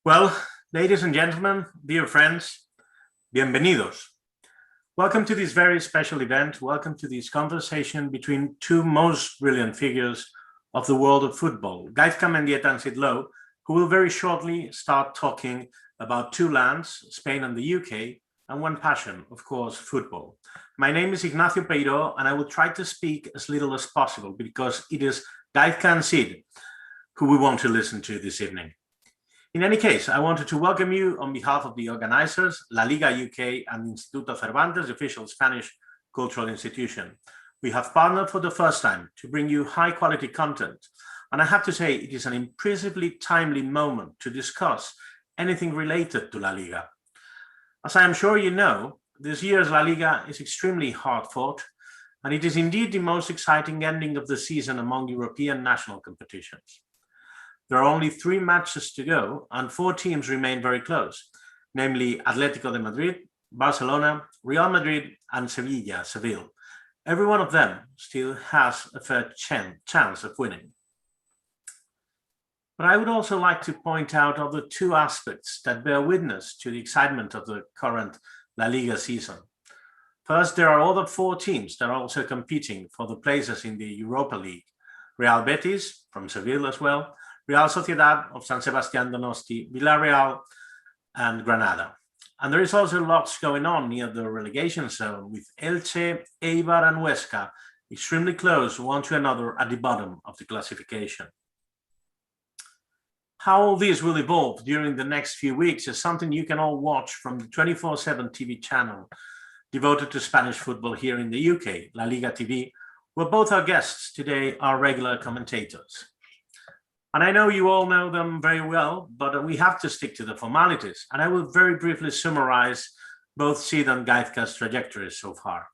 Well, ladies and gentlemen, dear friends, bienvenidos. Welcome to this very special event. Welcome to this conversation between two most brilliant figures of the world of football, Gaizka Mendieta and Sid Lowe, who will very shortly start talking about two lands, Spain and the UK, and one passion, of course, football. My name is Ignacio Peiro, and I will try to speak as little as possible because it is Gaizka and Sid who we want to listen to this evening. In any case, I wanted to welcome you on behalf of the organizers, LaLiga UK and Instituto Cervantes, the official Spanish cultural institution. We have partnered for the first time to bring you high quality content. And I have to say, it is an impressively timely moment to discuss anything related to La Liga. As I am sure you know, this year's La Liga is extremely hard fought, and it is indeed the most exciting ending of the season among European national competitions. There are only 3 matches to go, and 4 teams remain very close, namely Atletico de Madrid, Barcelona, Real Madrid, and Seville. Every one of them still has a fair chance of winning. But I would also like to point out other 2 aspects that bear witness to the excitement of the current La Liga season. First, there are other 4 teams that are also competing for the places in the Europa League. Real Betis, from Seville as well, Real Sociedad of San Sebastián Donosti, Villarreal, and Granada. And there is also lots going on near the relegation zone with Elche, Eibar, and Huesca extremely close one to another at the bottom of the classification. How all this will evolve during the next few weeks is something you can all watch from the 24/7 TV channel devoted to Spanish football here in the UK, La Liga TV, where both our guests today are regular commentators. And I know you all know them very well, but we have to stick to the formalities. And I will very briefly summarize both Sid and Gaizka's trajectories so far.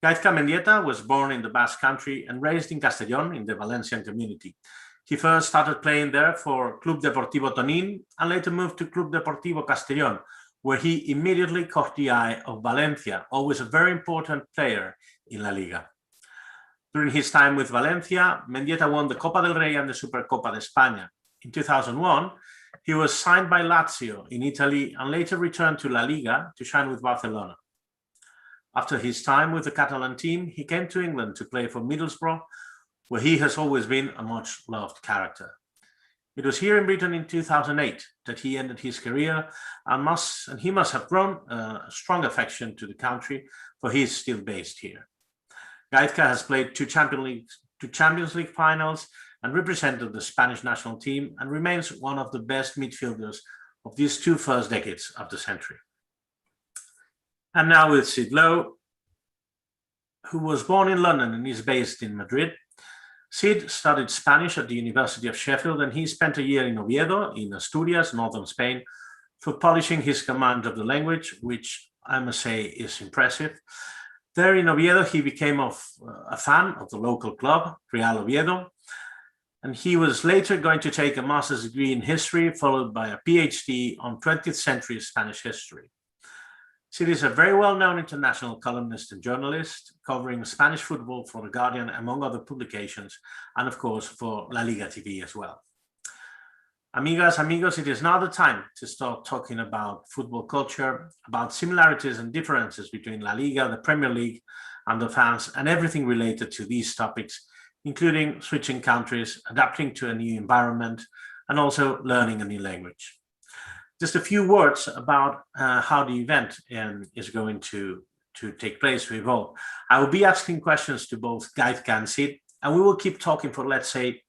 Gaizka Mendieta was born in the Basque Country and raised in Castellón in the Valencian community. He first started playing there for Club Deportivo Tonin and later moved to Club Deportivo Castellón, where he immediately caught the eye of Valencia, always a very important player in La Liga. During his time with Valencia, Mendieta won the Copa del Rey and the Supercopa de España. In 2001, he was signed by Lazio in Italy and later returned to La Liga to shine with Barcelona. After his time with the Catalan team, he came to England to play for Middlesbrough, where he has always been a much-loved character. It was here in Britain in 2008 that he ended his career, and he must have grown a strong affection to the country, for he is still based here. Gaizka has played 2 Champions League finals and represented the Spanish national team and remains one of the best midfielders of these 2 first decades of the century. And now with Sid Lowe, who was born in London and is based in Madrid. Sid studied Spanish at the University of Sheffield, and he spent a year in Oviedo, in Asturias, northern Spain, for polishing his command of the language, which I must say is impressive. There in Oviedo, he became a fan of the local club, Real Oviedo, and he was later going to take a master's degree in history, followed by a PhD on 20th century Spanish history. Sid is a very well-known international columnist and journalist, covering Spanish football for The Guardian, among other publications, and of course for La Liga TV as well. Amigas, amigos, it is now the time to start talking about football culture, about similarities and differences between La Liga, the Premier League, and the fans, and everything related to these topics, including switching countries, adapting to a new environment, and also learning a new language. Just a few words about how the event is going to take place, to evolve. I will be asking questions to both Gaizka and Sid, and we will keep talking for, let's say,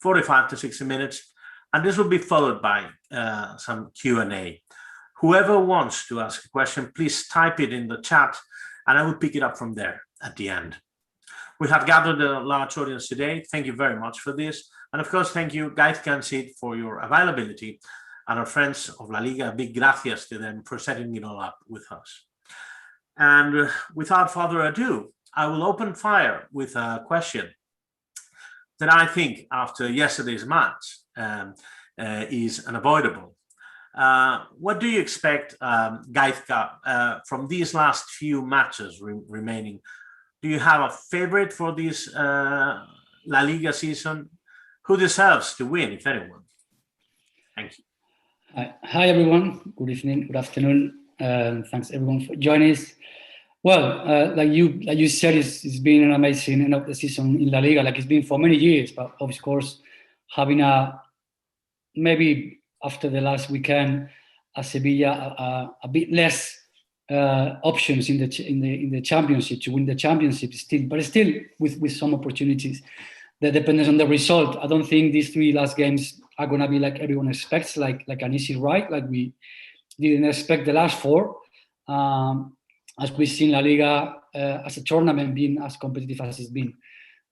45 to 60 minutes. And this will be followed by some Q&A. Whoever wants to ask a question, please type it in the chat, and I will pick it up from there at the end. We have gathered a large audience today. Thank you very much for this. And of course, thank you, Gaizka and Sid, for your availability, and our friends of La Liga, big gracias to them for setting it all up with us. And without further ado, I will open fire with a question that I think, after yesterday's match, is unavoidable. What do you expect, Gaizka, from these last few matches remaining? Do you have a favorite for this La Liga season? Who deserves to win, if anyone? Thank you. Hi everyone. Good evening. Good afternoon. Thanks everyone for joining us. Well, like you said, it's been an amazing end of the season in La Liga. Like it's been for many years, but of course, having maybe after the last weekend, a Sevilla a bit less options in the championship to win the championship still, but still with some opportunities. That depends on the result. I don't think these three last games are gonna be like everyone expects, like an easy ride. Like we didn't expect the last four. As we've seen La Liga as a tournament being as competitive as it's been.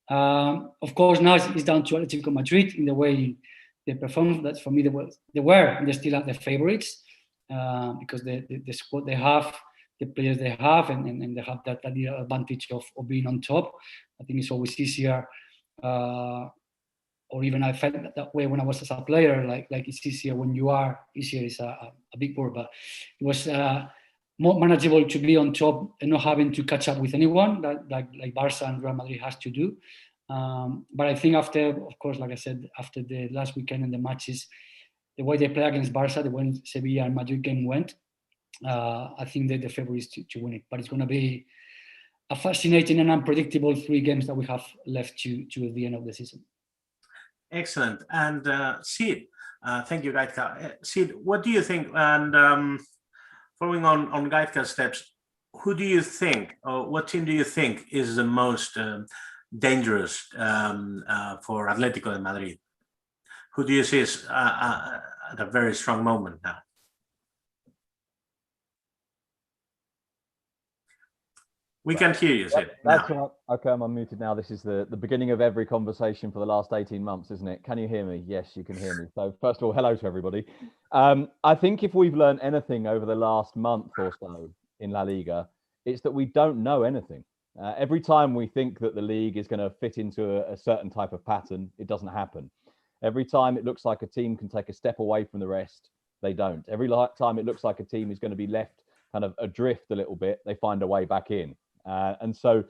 Of course, now it's down to Atletico Madrid in the way they performed. That for me, they're still the favorites because the squad they have, the players they have, and they have that advantage of being on top. I think it's always easier. Or even I felt that way when I was as a player. Like it's easier when you are. Easier is a big word, but it was more manageable to be on top and not having to catch up with anyone like Barca and Real Madrid has to do. But I think after, of course, like I said, after the last weekend and the matches, the way they play against Barca, the way Sevilla and Madrid game went, I think they're the favorites to win it. But it's going to be a fascinating and unpredictable 3 games that we have left to the end of the season. Excellent. And Sid, thank you, Gaizka. Sid, what do you think? And following on Gaizka's steps, who do you think, or what team do you think is the most dangerous for Atletico de Madrid? Who do you see is at a very strong moment now? We can't hear you, Sid. That's right. Okay, I'm unmuted now. This is the beginning of every conversation for the last 18 months, isn't it? Can you hear me? Yes, you can hear me. So first of all, hello to everybody. I think if we've learned anything over the last month or so in La Liga, it's that we don't know anything. Every time we think that the league is going to fit into a certain type of pattern, it doesn't happen. Every time it looks like a team can take a step away from the rest, they don't. Every time it looks like a team is going to be left kind of adrift a little bit, they find a way back in. And so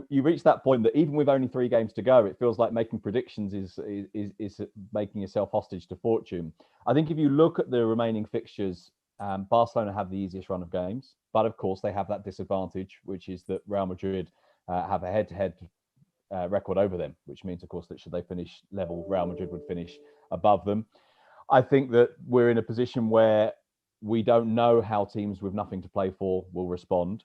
you reach that point that even with only 3 games to go, it feels like making predictions is making yourself hostage to fortune. I think if you look at the remaining fixtures, Barcelona have the easiest run of games, but of course they have that disadvantage, which is that Real Madrid have a head-to-head record over them, which means, of course, that should they finish level, Real Madrid would finish above them. I think that we're in a position where we don't know how teams with nothing to play for will respond.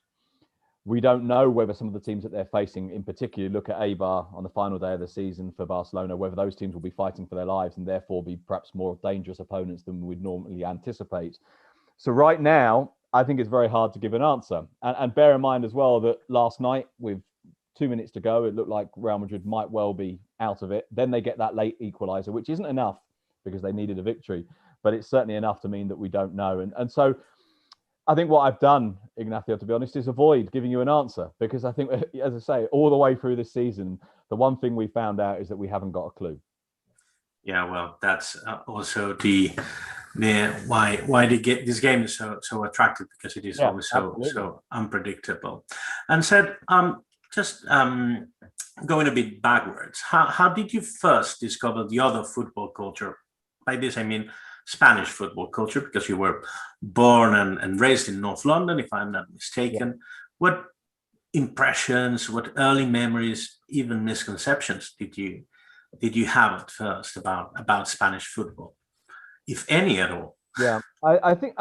We don't know whether some of the teams that they're facing, in particular, look at Eibar on the final day of the season for Barcelona, whether those teams will be fighting for their lives and therefore be perhaps more dangerous opponents than we'd normally anticipate. So right now, I think it's very hard to give an answer. And bear in mind as well that last night, with 2 minutes to go, it looked like Real Madrid might well be out of it. Then they get that late equaliser, which isn't enough because they needed a victory, but it's certainly enough to mean that we don't know. And so I think what I've done, Ignacio, to be honest, is avoid giving you an answer because I think, as I say, all the way through this season, the one thing we found out is that we haven't got a clue. Yeah, well, that's also the why this game is so attractive, because it is always so unpredictable. And said, just going a bit backwards, how did you first discover the other football culture? By this I mean Spanish football culture, because you were born and raised in North London, if I'm not mistaken. Yeah. What impressions, what early memories, even misconceptions did you have at first about Spanish football, if any at all? Yeah, I think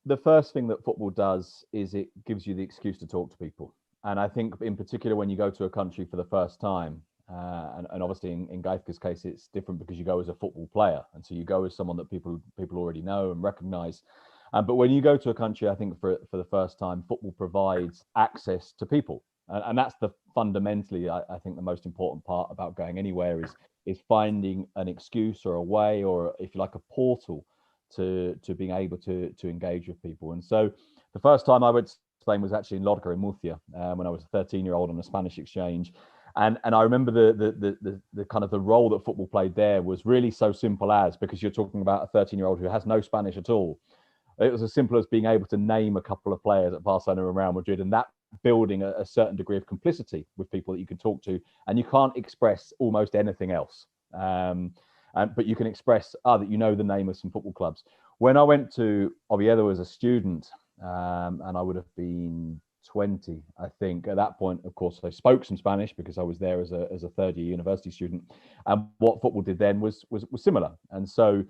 the first thing that football does is it gives you the excuse to talk to people. And I think in particular when you go to a country for the first time, and obviously in Gaizka's case, it's different because you go as a football player. And so you go as someone that people already know and recognize. But when you go to a country, I think for the first time, football provides access to people. And that's fundamentally, I think, the most important part about going anywhere is finding an excuse or a way, or if you like, a portal to being able to engage with people. And so the first time I went to Spain was actually in Lorca in Murcia when I was a 13-year-old on a Spanish exchange. And I remember the kind of the role that football played there was really so simple as, because you're talking about a 13-year-old who has no Spanish at all. It was as simple as being able to name a couple of players at Barcelona and Real Madrid, and that building a certain degree of complicity with people that you can talk to, and you can't express almost anything else. But you can express that you know the name of some football clubs. when I went to Oviedo as a student, and I would have been 20, I think. At that point, of course, I spoke some Spanish because I was there as a third-year university student. And what football did then was similar. And so,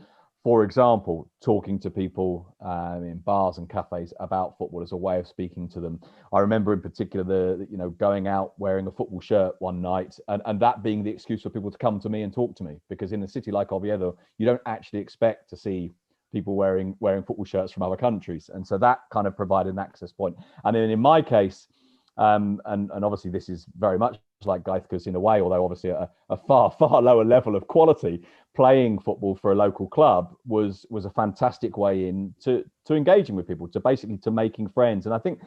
for example, talking to people in bars and cafes about football as a way of speaking to them. I remember in particular going out wearing a football shirt one night, and that being the excuse for people to come to me and talk to me, because in a city like Oviedo, you don't actually expect to see people wearing football shirts from other countries, and so that kind of provided an access point. And then in my case, and obviously this is very much like Gaizka's in a way, although obviously at a far lower level of quality, playing football for a local club was a fantastic way to engaging with people, to making friends. And I think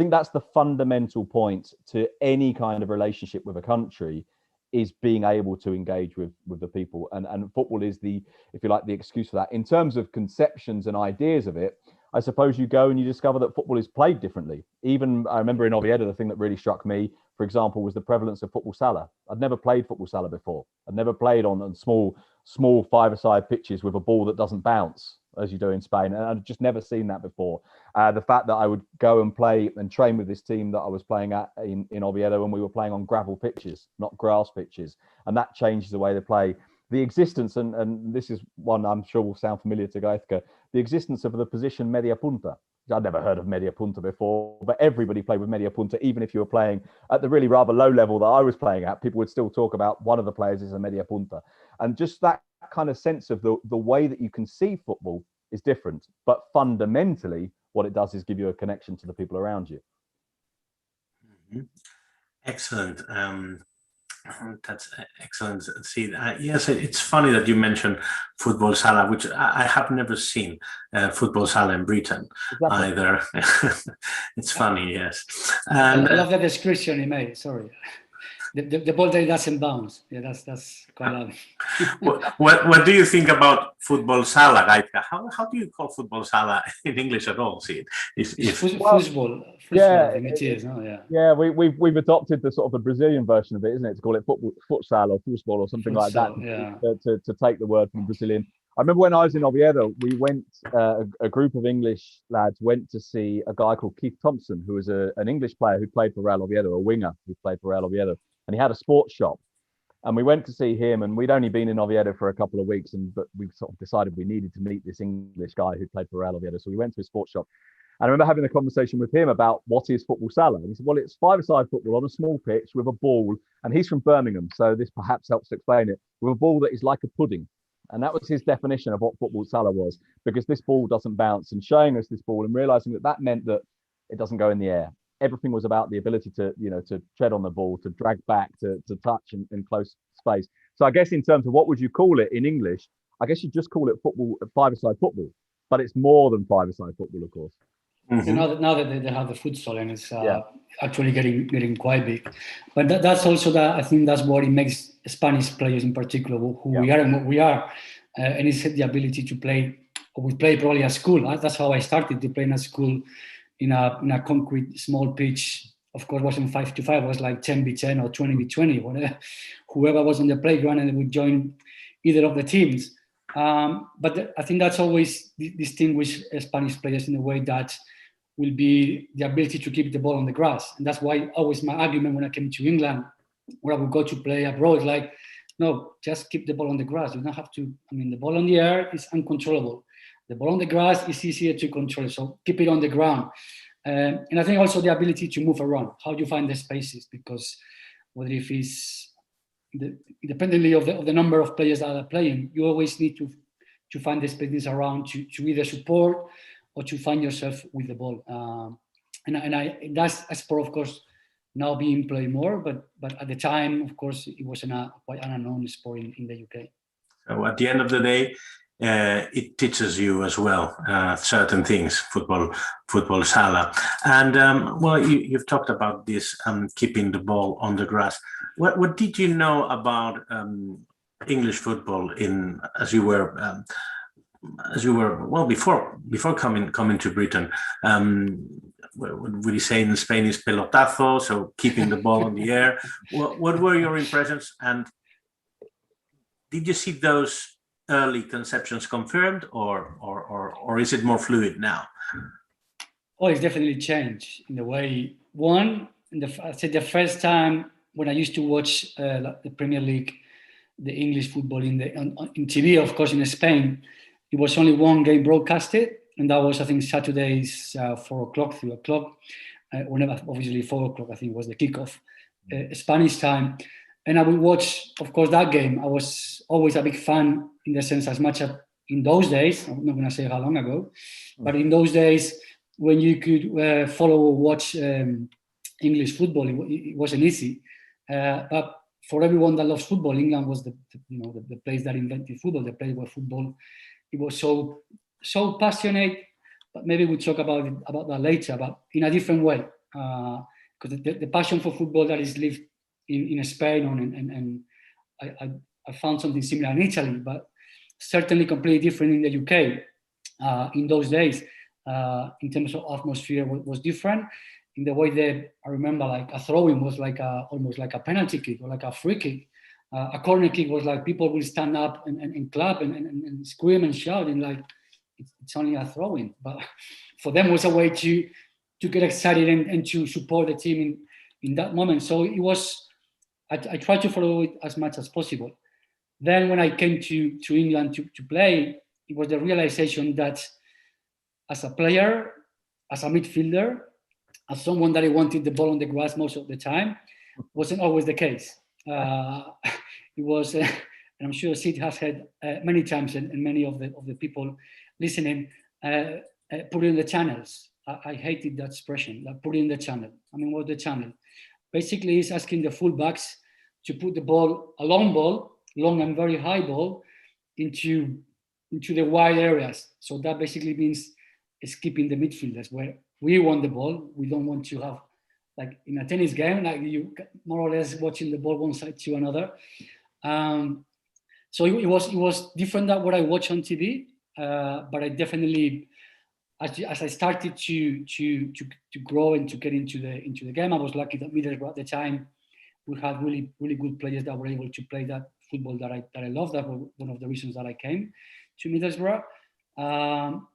that's the fundamental point to any kind of relationship with a country, is being able to engage with the people, and football is the, if you like, the excuse for that. In terms of conceptions and ideas of it, I suppose you go and you discover that football is played differently. Even I remember in Oviedo, the thing that really struck me, for example, was the prevalence of football sala. I'd never played football sala before. I'd never played on small five-a-side pitches with a ball that doesn't bounce, as you do in Spain. And I'd just never seen that before. The fact that I would go and play and train with this team that I was playing at in Oviedo, and we were playing on gravel pitches, not grass pitches. And that changes the way they play. The existence, and this is one I'm sure will sound familiar to Gaizka, the existence of the position media punta. I'd never heard of media punta before, but everybody played with media punta. Even if you were playing at the really rather low level that I was playing at, people would still talk about one of the players is a media punta. And just that kind of sense of the way that you can see football is different. But fundamentally, what it does is give you a connection to the people around you. Mm-hmm. Excellent. That's excellent. See, yes, it's funny that you mentioned football sala, which I have never seen football sala in Britain either. It's funny, yes. And I love that description he made. Sorry, the ball that doesn't bounce. Yeah, that's quite loud. What do you think about football sala, Gaizka? How do you call football sala in English at all? See, football. Yeah, I think it is. Oh, yeah. Yeah, we've adopted the sort of the Brazilian version of it, isn't it? To call it futsal or football or something like that. Yeah. To take the word from Brazilian. I remember when I was in Oviedo, we went, a group of English lads went to see a guy called Keith Thompson, who was an English player who played for Real Oviedo, a winger who played for Real Oviedo, and he had a sports shop. And we went to see him, and we'd only been in Oviedo for a couple of weeks, but we sort of decided we needed to meet this English guy who played for Real Oviedo. So we went to his sports shop. And I remember having a conversation with him about what is football sala. And he said, well, it's five-a-side football on a small pitch with a ball. And he's from Birmingham, so this perhaps helps to explain it, with a ball that is like a pudding. And that was his definition of what football sala was, because this ball doesn't bounce, and showing us this ball and realizing that meant that it doesn't go in the air. Everything was about the ability to tread on the ball, to drag back, to touch in close space. So I guess in terms of what would you call it in English, I guess you just call it football, five-a-side football, but it's more than five-a-side football, of course. Mm-hmm. So now that they have the futsal, and it's actually getting quite big. But that's also I think that's what it makes Spanish players in particular who we are and what we are, and it's the ability to play. We play probably at school. That's how I started to play at school in a concrete small pitch. Of course, it wasn't 5-5. It was like 10v10 or 20v20, whatever. Whoever was on the playground, and they would join either of the teams. But I think that's always distinguished Spanish players in a way that will be the ability to keep the ball on the grass. And that's why always my argument when I came to England, where I would go to play abroad, like, no, just keep the ball on the grass. You don't have to, the ball on the air is uncontrollable. The ball on the grass is easier to control. So keep it on the ground. And I think also the ability to move around, how you find the spaces, because whether if it's independently of the number of players that are playing, you always need to find the spaces around to either support or to find yourself with the ball. And that's a sport, of course, now being played more, but at the time, of course, it was quite an unknown sport in the UK. So at the end of the day, it teaches you as well certain things, football sala. And you've talked about this keeping the ball on the grass. What did you know about English football before coming to Britain? What would you say in Spain is pelotazo, so keeping the ball in the air? What were your impressions, and did you see those early conceptions confirmed, or is it more fluid now? Oh, it's definitely changed in the way. I said the first time when I used to watch the Premier League, the English football in TV, of course, in Spain, it was only one game broadcasted, and that was, I think, Saturdays 4:00, 3:00, whenever, obviously 4:00, I think, was the kickoff, Spanish time. And I would watch, of course, that game. I was always a big fan in the sense, as much as in those days, I'm not going to say how long ago, but in those days when you could follow or watch English football, it wasn't easy. But for everyone that loves football, England was the place that invented football, the place where football, it was so passionate. But maybe we'll talk about that later, but in a different way. Because the passion for football that is lived in Spain, and I found something similar in Italy, but certainly completely different in the UK. In those days, in terms of atmosphere, was different. In the way that I remember, like a throw-in was like almost like a penalty kick or like a free kick. A corner kick was like people will stand up and clap and scream and shout, and like it's only a throw-in. But for them, it was a way to get excited and to support the team in that moment. So it was. I tried to follow it as much as possible. Then when I came to England to play, it was the realization that as a player, as a midfielder, as someone that I wanted the ball on the grass most of the time, wasn't always the case. It was, and I'm sure Sid has had many times, and many of the people listening, put it in the channels. I hated that expression, like put it in the channel. I mean, what's the channel? Basically, it's asking the fullbacks to put the ball, a long and very high ball, into the wide areas. So that basically means skipping the midfielders, where we want the ball. We don't want to have, like in a tennis game, like you more or less watching the ball one side to another. So it was different than what I watch on TV, but I definitely, as I started to grow and to get into the game, I was lucky that Middlesbrough at the time, we had really good players that were able to play that football that I love. That was one of the reasons that I came to Middlesbrough.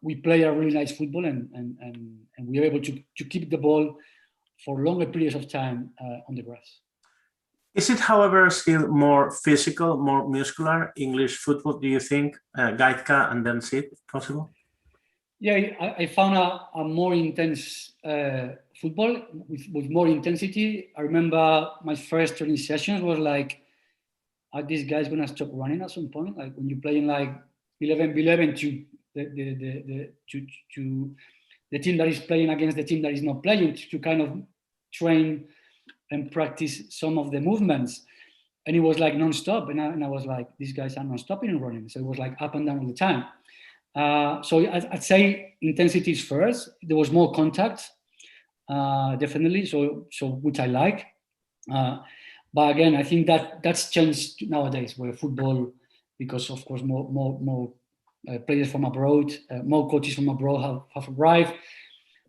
We play a really nice football, and we are able to keep the ball for longer periods of time on the grass. Is it, however, still more physical, more muscular, English football, do you think? Gaizka and then Sid, possible? Yeah, I found a more intense football with more intensity. I remember my first training sessions was like, are these guys going to stop running at some point? Like when you're playing like 11v11 to the team that is playing against the team that is not playing, to kind of train and practice some of the movements. And it was like non-stop. And I was like, these guys are non-stopping and running. So it was like up and down all the time. So I'd say intensity is first. There was more contact, definitely. So which I like. But again, I think that's changed nowadays, where football, because of course more players from abroad, more coaches from abroad have arrived.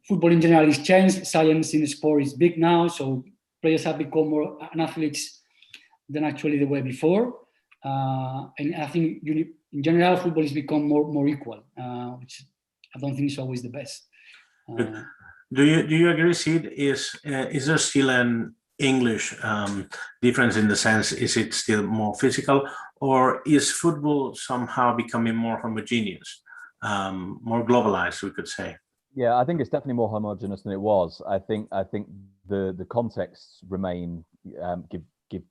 Football in general is changed. Science in the sport is big now, so players have become more athletes than actually they were before. And I think in general, football has become more equal, which I don't think is always the best. Do you agree, Sid? Is there still an English difference in the sense, is it still more physical, or is football somehow becoming more homogeneous, more globalized, we could say? Yeah, I think it's definitely more homogeneous than it was. I think the contexts remain, give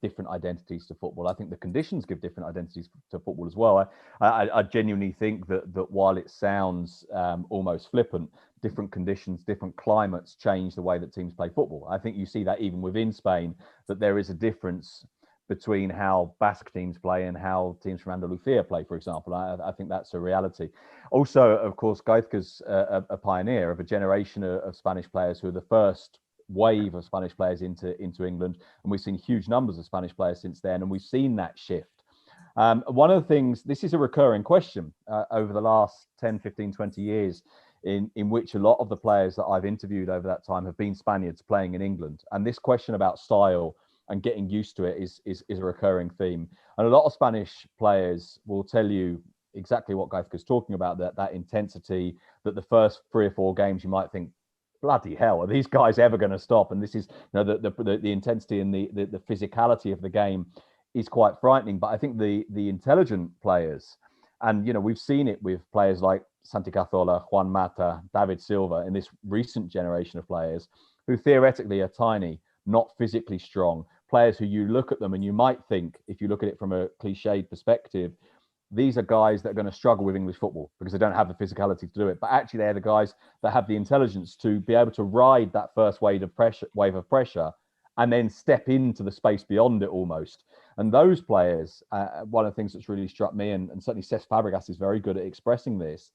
different identities to football. I think the conditions give different identities to football as well. I genuinely think that while it sounds almost flippant, different conditions, different climates change the way that teams play football. I think you see that even within Spain, that there is a difference between how Basque teams play and how teams from Andalusia play, for example. I think that's a reality. Also, of course, Gaizka's a pioneer of a generation of Spanish players who are the first wave of Spanish players into England, and we've seen huge numbers of Spanish players since then, and we've seen that shift. One of the things, this is a recurring question over the last 10, 15, 20 years, in which a lot of the players that I've interviewed over that time have been Spaniards playing in England. And this question about style and getting used to it is a recurring theme. And a lot of Spanish players will tell you exactly what Gaizka is talking about, that intensity, that the first 3 or 4 games you might think, bloody hell, are these guys ever going to stop? And this is, the intensity and the physicality of the game is quite frightening. But I think the intelligent players, and we've seen it with players like Santi Cazorla, Juan Mata, David Silva, in this recent generation of players who theoretically are tiny, not physically strong, players who you look at them and you might think, if you look at it from a cliched perspective, these are guys that are going to struggle with English football because they don't have the physicality to do it. But actually, they're the guys that have the intelligence to be able to ride that first wave of pressure, and then step into the space beyond it almost. And those players, one of the things that's really struck me, and certainly Cesc Fabregas is very good at expressing this,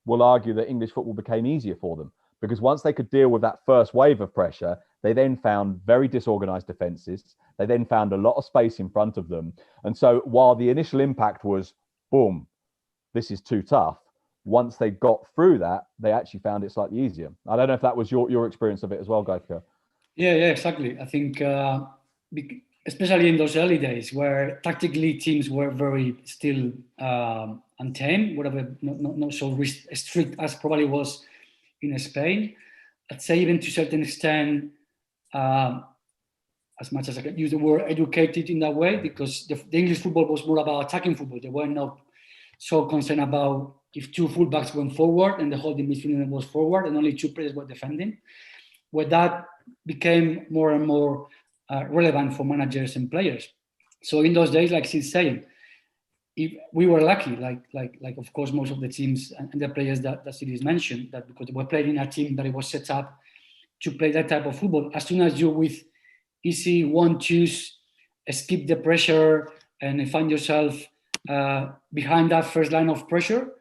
will argue that English football became easier for them. Because once they could deal with that first wave of pressure, they then found very disorganized defenses. They then found a lot of space in front of them. And so while the initial impact was, boom, this is too tough, once they got through that, they actually found it slightly easier. I don't know if that was your experience of it as well, Gaizka. Yeah, exactly. I think, especially in those early days where tactically teams were very still untamed, whatever, not so strict as probably was in Spain. I'd say even to a certain extent, as much as I can use the word educated in that way, because the English football was more about attacking football. They were not so concerned about if 2 fullbacks went forward and the holding midfielder was forward and only 2 players were defending, where that became more and more relevant for managers and players. So in those days, like Sid's saying, if we were lucky, like of course most of the teams and the players that Sid has mentioned, that because they were playing in a team that it was set up to play that type of football. As soon as you're with easy 1-2s, skip the pressure and find yourself behind that first line of pressure,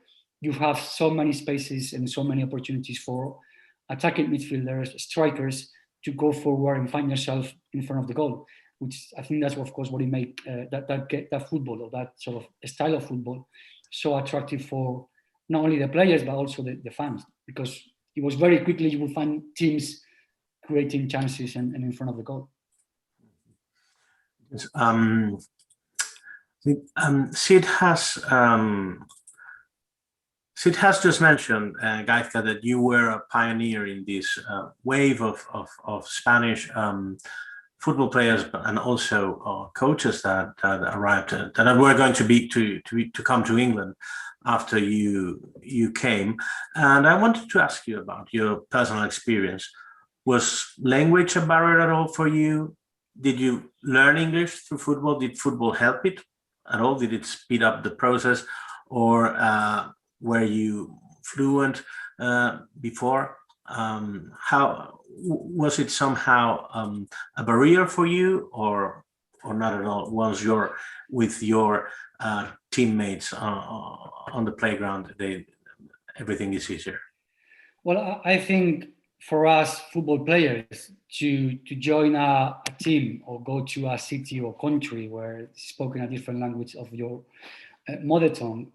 you have so many spaces and so many opportunities for attacking midfielders, strikers to go forward and find yourself in front of the goal, which I think that's of course what it made that football, or that sort of style of football, so attractive for not only the players but also the fans, because it was very quickly you will find teams creating chances and in front of the goal. Sid has just mentioned, Gaizka, that you were a pioneer in this wave of Spanish football players and also coaches that arrived, that were going to come to England after you came. And I wanted to ask you about your personal experience. Was language a barrier at all for you? Did you learn English through football? Did football help it at all? Did it speed up the process? Or were you fluent before? How was it somehow a barrier for you, or not at all? Was with your teammates on the playground, everything is easier? Well, I think for us football players to join a team or go to a city or country where it's spoken a different language of your mother tongue,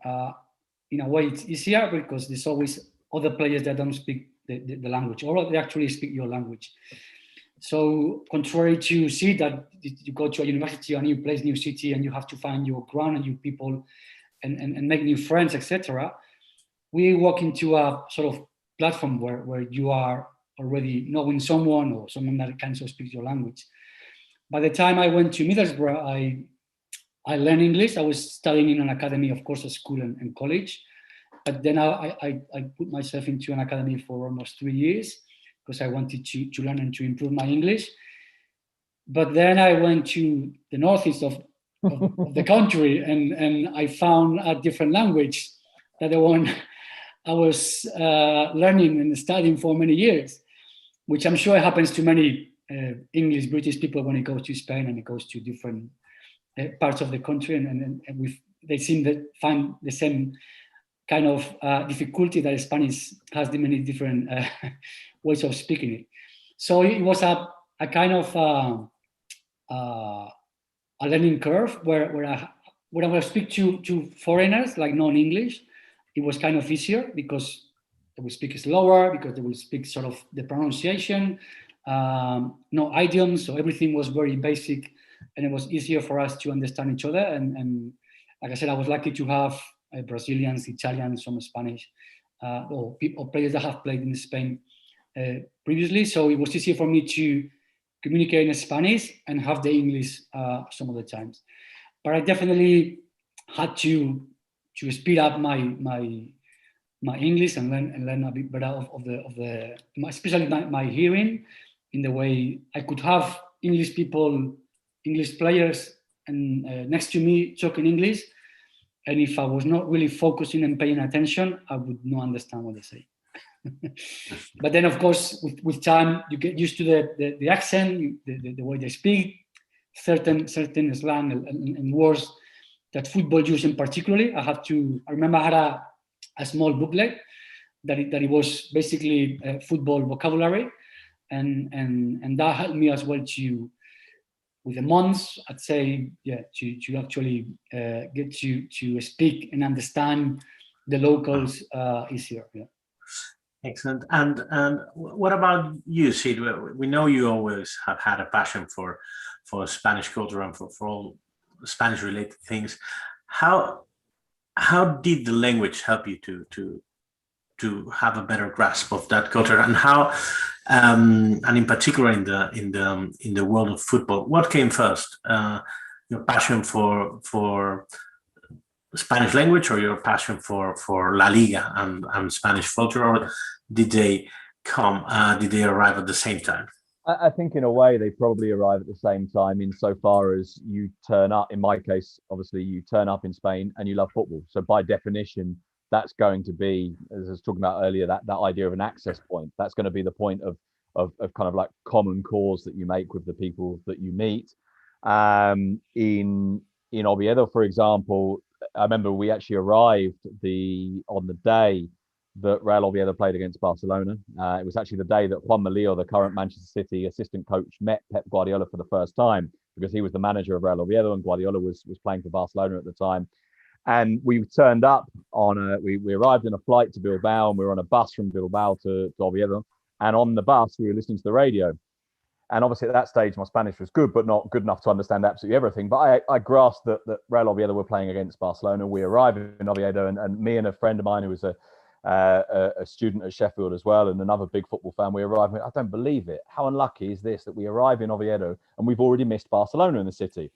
in a way it's easier because there's always other players that don't speak the language, or they actually speak your language. So contrary to see that you go to a university, a new place, new city, and you have to find your ground and new people and make new friends, etc. We walk into a sort of platform where you are already knowing someone or someone that can so speak your language. By the time I went to Middlesbrough, I learned English. I was studying in an academy, of course, at school and college. But then I put myself into an academy for almost 3 years because I wanted to learn and to improve my English. But then I went to the northeast of the country and I found a different language than the one I was learning and studying for many years, which I'm sure happens to many English British people when it goes to Spain and it goes to different parts of the country, and they seem to find the same kind of difficulty that Spanish has the many different ways of speaking it. So it was a kind of a learning curve where I speak to foreigners like non-English, it was kind of easier because they will speak slower, because they will speak sort of the pronunciation, no idioms, so everything was very basic, and it was easier for us to understand each other. And like I said, I was lucky to have Brazilians, Italians, some Spanish, or players that have played in Spain previously. So it was easier for me to communicate in Spanish and have the English some of the times. But I definitely had to speed up my English and learn a bit better of the especially my hearing, in the way I could have English players and next to me talking English, and if I was not really focusing and paying attention, I would not understand what they say. But then, of course, with time, you get used to the accent, the way they speak, certain slang and words that football use in particularly. I remember I had a small booklet that it was basically football vocabulary, and that helped me as well with the months, I'd say, to actually get to speak and understand the locals easier. Yeah. Excellent. And what about you, Sid? We know you always have had a passion for Spanish culture and for all Spanish-related things. How did the language help you to have a better grasp of that culture, and how, and in particular in the world of football, what came first? Your passion for Spanish language, or your passion for La Liga and Spanish culture, or did they arrive at the same time? I think in a way they probably arrive at the same time, insofar as you turn up. In my case, obviously, you turn up in Spain and you love football. So by definition, that's going to be, as I was talking about earlier, that idea of an access point. That's going to be the point of kind of like common cause that you make with the people that you meet. In Oviedo, for example, I remember we actually arrived on the day that Real Oviedo played against Barcelona. It was actually the day that Juan Malillo, the current Manchester City assistant coach, met Pep Guardiola for the first time, because he was the manager of Real Oviedo and Guardiola was playing for Barcelona at the time. And we turned up we arrived in a flight to Bilbao, and we were on a bus from Bilbao to Oviedo. And on the bus, we were listening to the radio. And obviously at that stage, my Spanish was good, but not good enough to understand absolutely everything. But I grasped that Real Oviedo were playing against Barcelona. We arrived in Oviedo, and me and a friend of mine who was a student at Sheffield as well, and another big football fan, we arrived. I don't believe it. How unlucky is this that we arrive in Oviedo and we've already missed Barcelona in the city?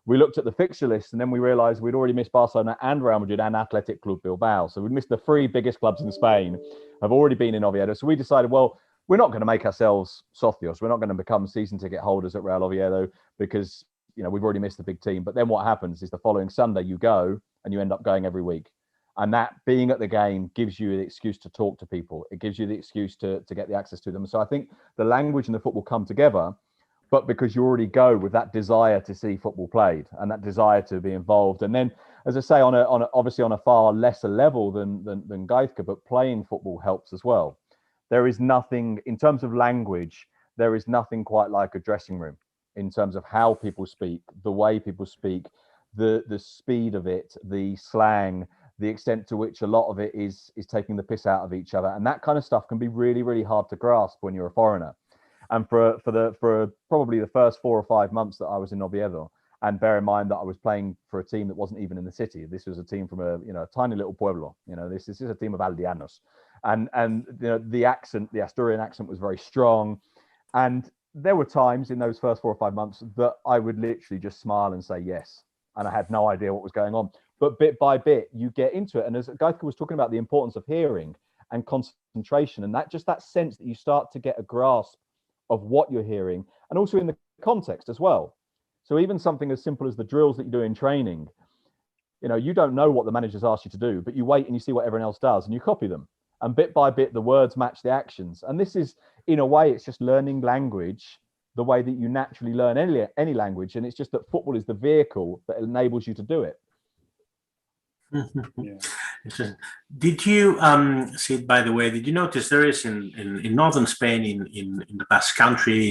We looked at the fixture list, and then we realised we'd already missed Barcelona and Real Madrid and Athletic Club Bilbao. So we'd missed the three biggest clubs in Spain, have already been in Oviedo. So we decided, well, we're not going to make ourselves socios. We're not going to become season ticket holders at Real Oviedo, because we've already missed the big team. But then what happens is the following Sunday you go and you end up going every week. And that being at the game gives you the excuse to talk to people. It gives you the excuse to get the access to them. So I think the language and the football come together, but because you already go with that desire to see football played and that desire to be involved. And then, as I say, obviously on a far lesser level than Gaizka, but playing football helps as well. There is nothing, in terms of language, there is nothing quite like a dressing room in terms of how people speak, the way people speak, the speed of it, the slang, the extent to which a lot of it is taking the piss out of each other. And that kind of stuff can be really, really hard to grasp when you're a foreigner. And for probably the first 4 or 5 months that I was in Oviedo, and bear in mind that I was playing for a team that wasn't even in the city. This was a team from a tiny little pueblo. This is a team of aldeanos, and the accent, the Asturian accent, was very strong. And there were times in those first 4 or 5 months that I would literally just smile and say yes, and I had no idea what was going on. But bit by bit, you get into it. And as Gaizka was talking about the importance of hearing and concentration, and that sense that you start to get a grasp of what you're hearing, and also in the context as well. So even something as simple as the drills that you do in training, you don't know what the manager's asked you to do, but you wait and you see what everyone else does and you copy them. And bit by bit, the words match the actions. And this is, in a way, it's just learning language the way that you naturally learn any language. And it's just that football is the vehicle that enables you to do it. Yeah. Did you see it, by the way, did you notice there is in northern Spain, in the Basque Country,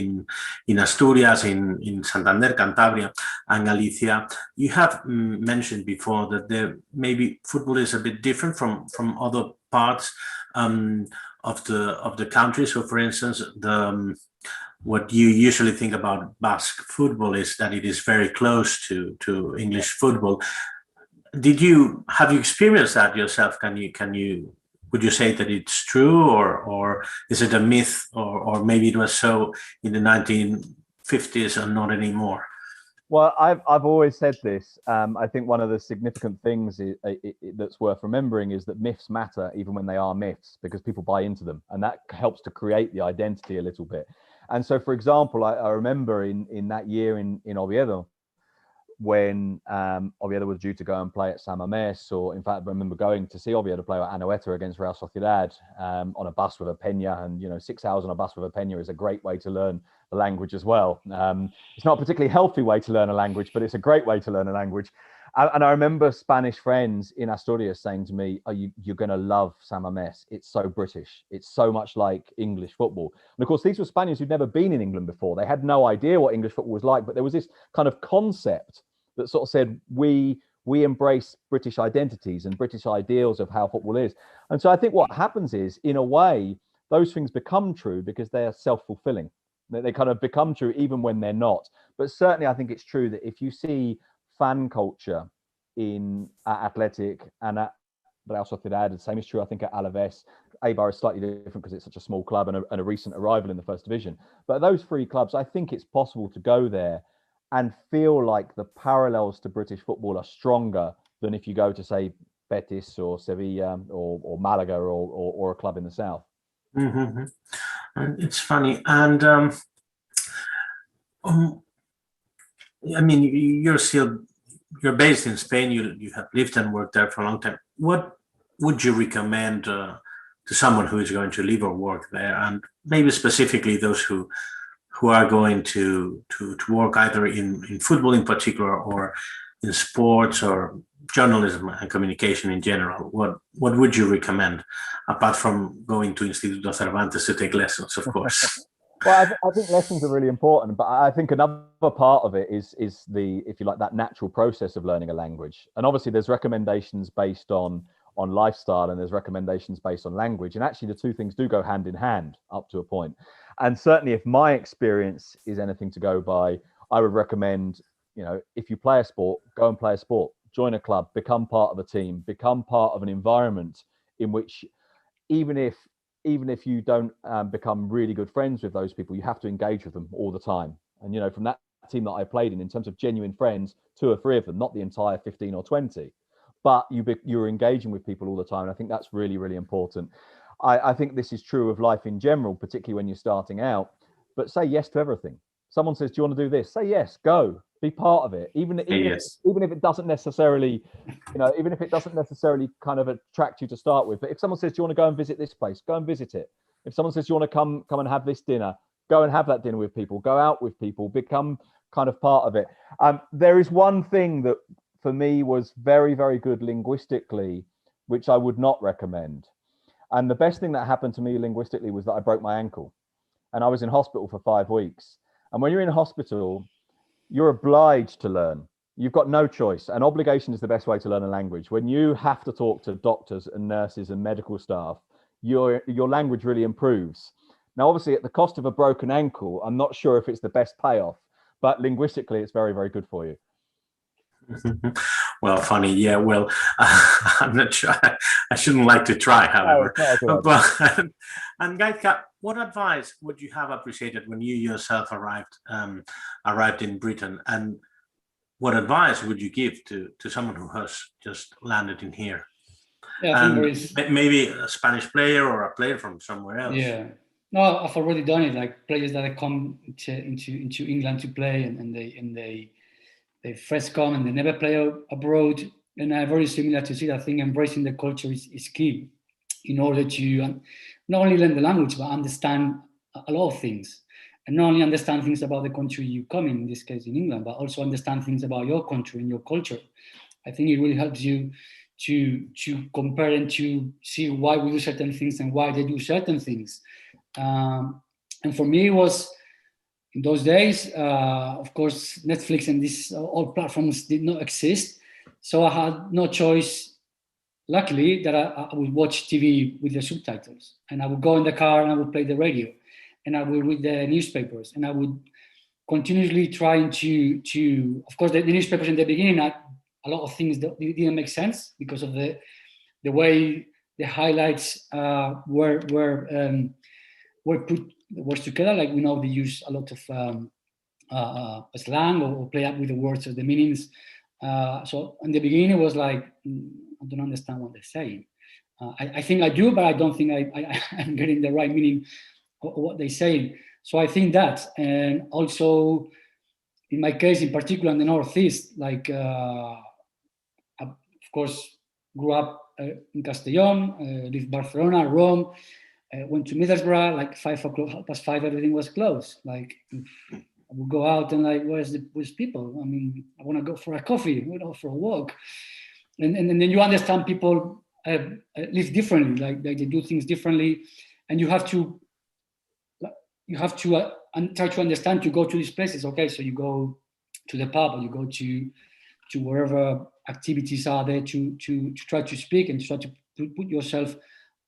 in Asturias, in Santander, Cantabria, and Galicia, you have mentioned before that there maybe football is a bit different from other parts of the country. So for instance, what you usually think about Basque football is that it is very close to English football. have you experienced that yourself? Would you say that it's true, or is it a myth, or maybe it was so in the 1950s and not anymore? Well, I've always said this. I think one of the significant things that's worth remembering is that myths matter even when they are myths, because people buy into them, and that helps to create the identity a little bit. And so, for example, I remember in that year in Oviedo, when Oviedo was due to go and play at San Mamés, or in fact, I remember going to see Oviedo play at Anoeta against Real Sociedad on a bus with a peña, and 6 hours on a bus with a peña is a great way to learn the language as well. It's not a particularly healthy way to learn a language, but it's a great way to learn a language. And I remember Spanish friends in Asturias saying to me, you're going to love San Mamés. It's so British. It's so much like English football. And of course, these were Spaniards who'd never been in England before. They had no idea what English football was like, but there was this kind of concept that sort of said, we embrace British identities and British ideals of how football is. And so I think what happens is, in a way, those things become true because they are self-fulfilling. They kind of become true even when they're not. But certainly I think it's true that if you see fan culture at Athletic and at Real Sociedad, the same is true, I think, at Alaves. Eibar is slightly different because it's such a small club and a recent arrival in the first division. But those three clubs, I think it's possible to go there and feel like the parallels to British football are stronger than if you go to, say, Betis or Sevilla or Malaga or a club in the south. Mm-hmm. And it's funny. And I mean, you're based in Spain. You have lived and worked there for a long time. What would you recommend to someone who is going to live or work there, and maybe specifically those who are going to work either in football in particular, or in sports, or journalism and communication in general? What would you recommend, apart from going to Instituto Cervantes to take lessons, of course? Well, I think lessons are really important, but I think another part of it is the, if you like, that natural process of learning a language. And obviously there's recommendations based on lifestyle, and there's recommendations based on language. And actually the two things do go hand in hand up to a point. And certainly if my experience is anything to go by, I would recommend, if you play a sport, go and play a sport, join a club, become part of a team, become part of an environment in which even if you don't become really good friends with those people, you have to engage with them all the time. And, from that team that I played in terms of genuine friends, 2 or 3 of them, not the entire 15 or 20, but you're engaging with people all the time. And I think that's really, really important. I think this is true of life in general, particularly when you're starting out, but say yes to everything. Someone says, do you want to do this? Say yes, go, be part of it. Even if it doesn't necessarily, even if it doesn't necessarily kind of attract you to start with. But if someone says, do you want to go and visit this place? Go and visit it. If someone says, do you want to come and have this dinner? Go and have that dinner with people, go out with people, become kind of part of it. There is one thing that for me was very, very good linguistically, which I would not recommend. And the best thing that happened to me linguistically was that I broke my ankle, and I was in hospital for 5 weeks. And when you're in hospital, you're obliged to learn. You've got no choice. And obligation is the best way to learn a language. When you have to talk to doctors and nurses and medical staff, your language really improves. Now, obviously, at the cost of a broken ankle, I'm not sure if it's the best payoff, but linguistically, it's very, very good for you. Well, funny, yeah. Well, I'm not sure. I shouldn't like to try, however. And Gaizka, what advice would you have appreciated when you yourself arrived in Britain? And what advice would you give to someone who has just landed in here? Yeah, and maybe a Spanish player or a player from somewhere else. Yeah. No, I've already done it. Like players that come into England to play, and they first come and they never play abroad, and are very similar to Sid. I think embracing the culture is key in order to not only learn the language but understand a lot of things, and not only understand things about the country you come in this case in England, but also understand things about your country and your culture. I think it really helps you to compare and to see why we do certain things and why they do certain things. And for me, it was in those days, of course, Netflix and these all platforms did not exist. So I had no choice, luckily, that I would watch TV with the subtitles. And I would go in the car and I would play the radio. And I would read the newspapers. And I would continuously trying to of course, the newspapers in the beginning, a lot of things that didn't make sense because of the way the highlights were put the words together. Like, we know they use a lot of slang or play up with the words or the meanings. So in the beginning, it was like, I don't understand what they're saying. I think I do, but I don't think I'm getting the right meaning of what they're saying. So I think that, and also in my case, in particular in the Northeast, like, of course, grew up in Castellón, lived in Barcelona, Rome, went to Middlesbrough, like 5 o'clock, past 5, everything was closed. Like, I would go out and like, where's people? I mean, I want to go for a coffee, for a walk. And then you understand people live differently, like they do things differently. And you have to try to understand, to go to these places. Okay, so you go to the pub, or you go to wherever activities are there to try to speak and try to put yourself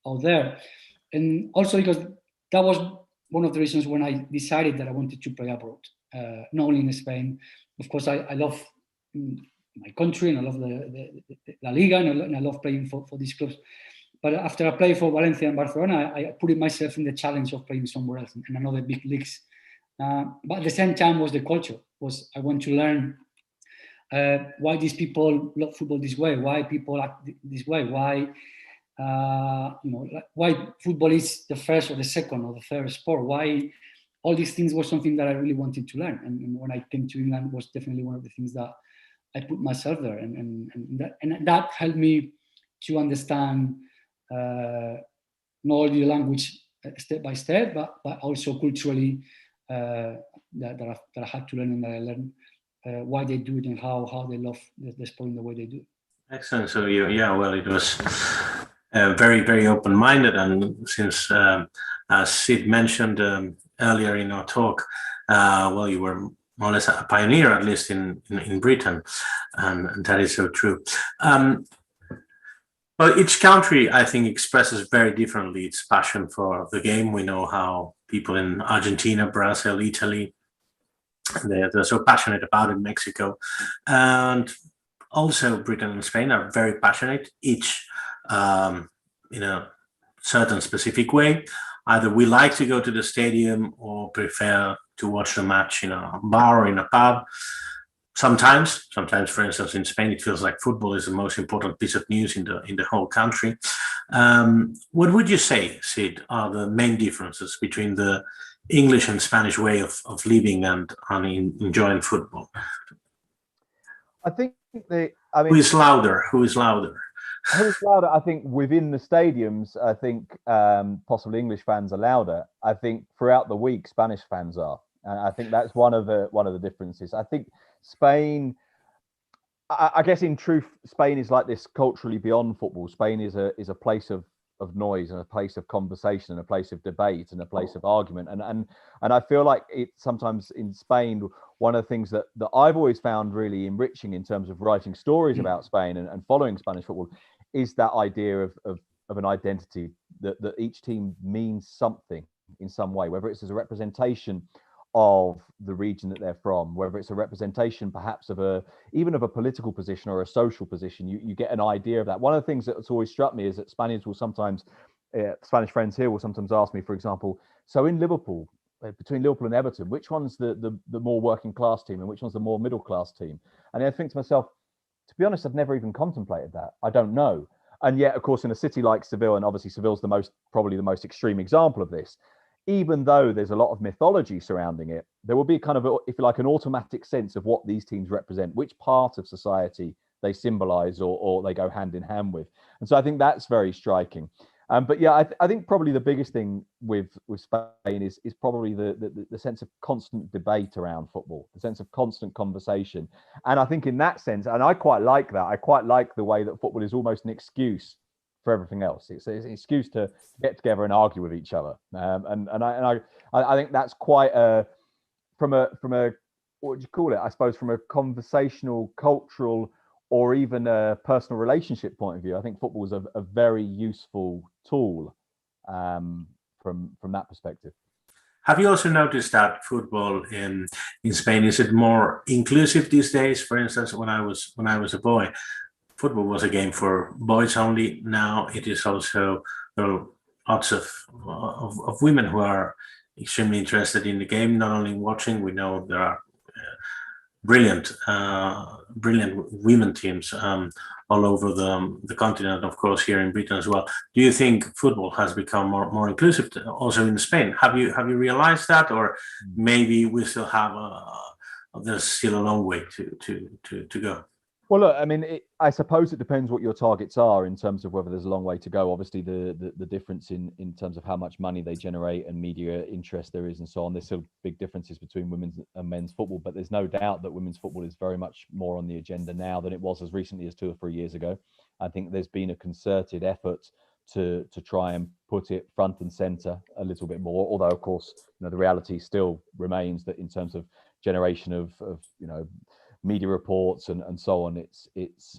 out there. And also because that was one of the reasons when I decided that I wanted to play abroad, not only in Spain. Of course, I love my country, and I love the La Liga, and I love playing for these clubs. But after I played for Valencia and Barcelona, I put myself in the challenge of playing somewhere else in another big leagues. But at the same time was the culture. I want to learn why these people love football this way, why people act this way, why why football is the first or the second or the third sport, why all these things were something that I really wanted to learn. And when I came to England, was definitely one of the things that I put myself there, and that helped me to understand not only the language step by step, but also culturally that I had to learn, and that I learned why they do it and how they love the sport in the way they do. Excellent. So it was very, very open-minded, and since as Sid mentioned earlier in our talk, you were more or less a pioneer, at least in Britain, and that is so true. Well, each country, I think, expresses very differently its passion for the game. We know how people in Argentina, Brazil, Italy, they're so passionate about it. Mexico, and also Britain and Spain are very passionate, each in a certain specific way. Either we like to go to the stadium or prefer to watch the match in a bar or in a pub. Sometimes, for instance, in Spain, it feels like football is the most important piece of news in the whole country. What would you say, Sid, are the main differences between the English and Spanish way of living and enjoying football? I think who is louder? Who is louder? I think within the stadiums, I think possibly English fans are louder. I think throughout the week, Spanish fans are, and I think that's one of the differences. I think Spain, I guess in truth, Spain is like this culturally beyond football. Spain is a place of noise, and a place of conversation, and a place of debate, and a place of argument. And I feel like it sometimes in Spain, one of the things that I've always found really enriching in terms of writing stories about Spain and following Spanish football is that idea of an identity, that each team means something in some way, whether it's as a representation of the region that they're from, whether it's a representation perhaps of even of a political position or a social position. You get an idea of that. One of the things that's always struck me is that Spaniards will sometimes, Spanish friends here will sometimes ask me, for example, so in Liverpool, between Liverpool and Everton, which one's the more working class team and which one's the more middle class team? And I think to myself, to be honest, I've never even contemplated that. I don't know. And yet, of course, in a city like Seville, and obviously Seville's probably the most extreme example of this, even though there's a lot of mythology surrounding it, there will be kind of, if you like, an automatic sense of what these teams represent, which part of society they symbolize or they go hand in hand with. And so I think that's very striking. But yeah, I think probably the biggest thing with Spain is probably the sense of constant debate around football, the sense of constant conversation. And I think in that sense, and I quite like that, I quite like the way that football is almost an excuse for everything else. It's an excuse to get together and argue with each other. And I think that's quite from a what would you call it? I suppose from a conversational, cultural, or even a personal relationship point of view, I think football is a very useful tool from that perspective. Have you also noticed that football in Spain, is it more inclusive these days? For instance, when I was a boy, football was a game for boys only. Now it is also, there are lots of women who are extremely interested in the game, not only watching. We know there are brilliant women teams all over the continent, of course, here in Britain as well. Do you think football has become more inclusive also in Spain? Have you realized that, or maybe we still have there's still a long way to go? Well, look, I mean, I suppose it depends what your targets are in terms of whether there's a long way to go. Obviously, the difference in terms of how much money they generate and media interest there is and so on. There's still big differences between women's and men's football, but there's no doubt that women's football is very much more on the agenda now than it was as recently as 2 or 3 years ago. I think there's been a concerted effort to try and put it front and center a little bit more. Although, of course, the reality still remains that in terms of generation of media reports and so on, it's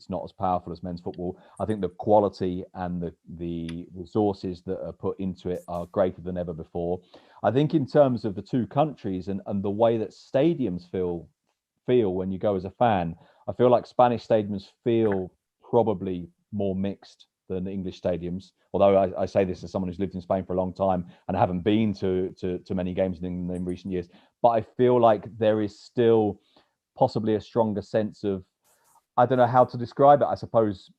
not as powerful as men's football. I think the quality and the resources that are put into it are greater than ever before. I think in terms of the two countries and the way that stadiums feel when you go as a fan, I feel like Spanish stadiums feel probably more mixed than the English stadiums. Although I say this as someone who's lived in Spain for a long time and I haven't been to many games in recent years, but I feel like there is still possibly a stronger sense of, I don't know how to describe it, I suppose,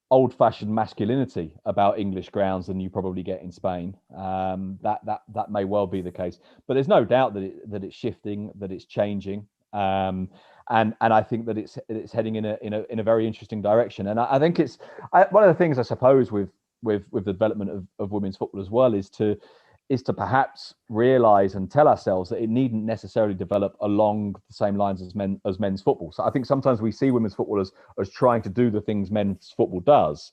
old-fashioned masculinity about English grounds than you probably get in Spain. That may well be the case, but there's no doubt that it's shifting, that it's changing, and I think that it's heading in a very interesting direction. And I think it's one of the things, I suppose, with the development of women's football as well is to perhaps realize and tell ourselves that it needn't necessarily develop along the same lines as men's football. So I think sometimes we see women's football as trying to do the things men's football does.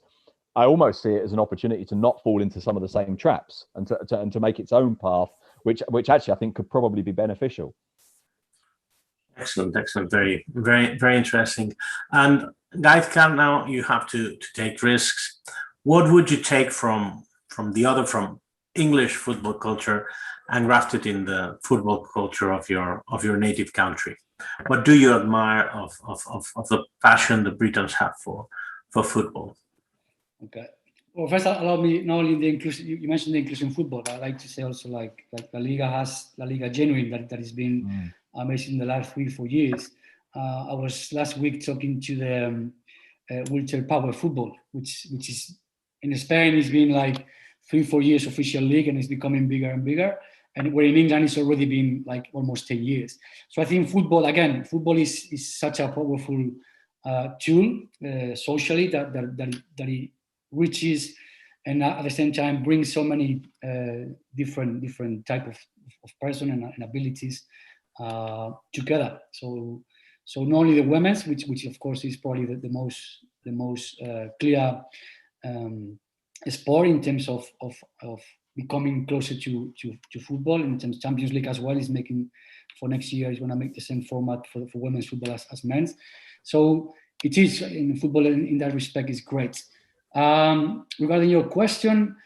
I almost see it as an opportunity to not fall into some of the same traps and to make its own path, which actually I think could probably be beneficial. Excellent. Very, very, very interesting. And Gaizka, now you have to take risks. What would you take from English football culture and graft it in the football culture of your native country? What do you admire of the passion the Britons have for football? Okay. Well, first, allow me, not only the inclusion, you mentioned the inclusion football, but I'd like to say also like LaLiga has LaLiga Genuine that has been amazing in the last 3-4 years. I was last week talking to the wheelchair power football, which is in Spain, it's been like 3-4 years official league, and it's becoming bigger and bigger. And where in England, it's already been like almost 10 years. So I think football is such a powerful tool socially that it reaches and at the same time brings so many different type of person and abilities together. So not only the women's, which of course is probably the most clear sport in terms of becoming closer to football. In terms of Champions League as well is making for next year is going to make the same format for women's football as men's. So it is in football in that respect is great. Regarding your question,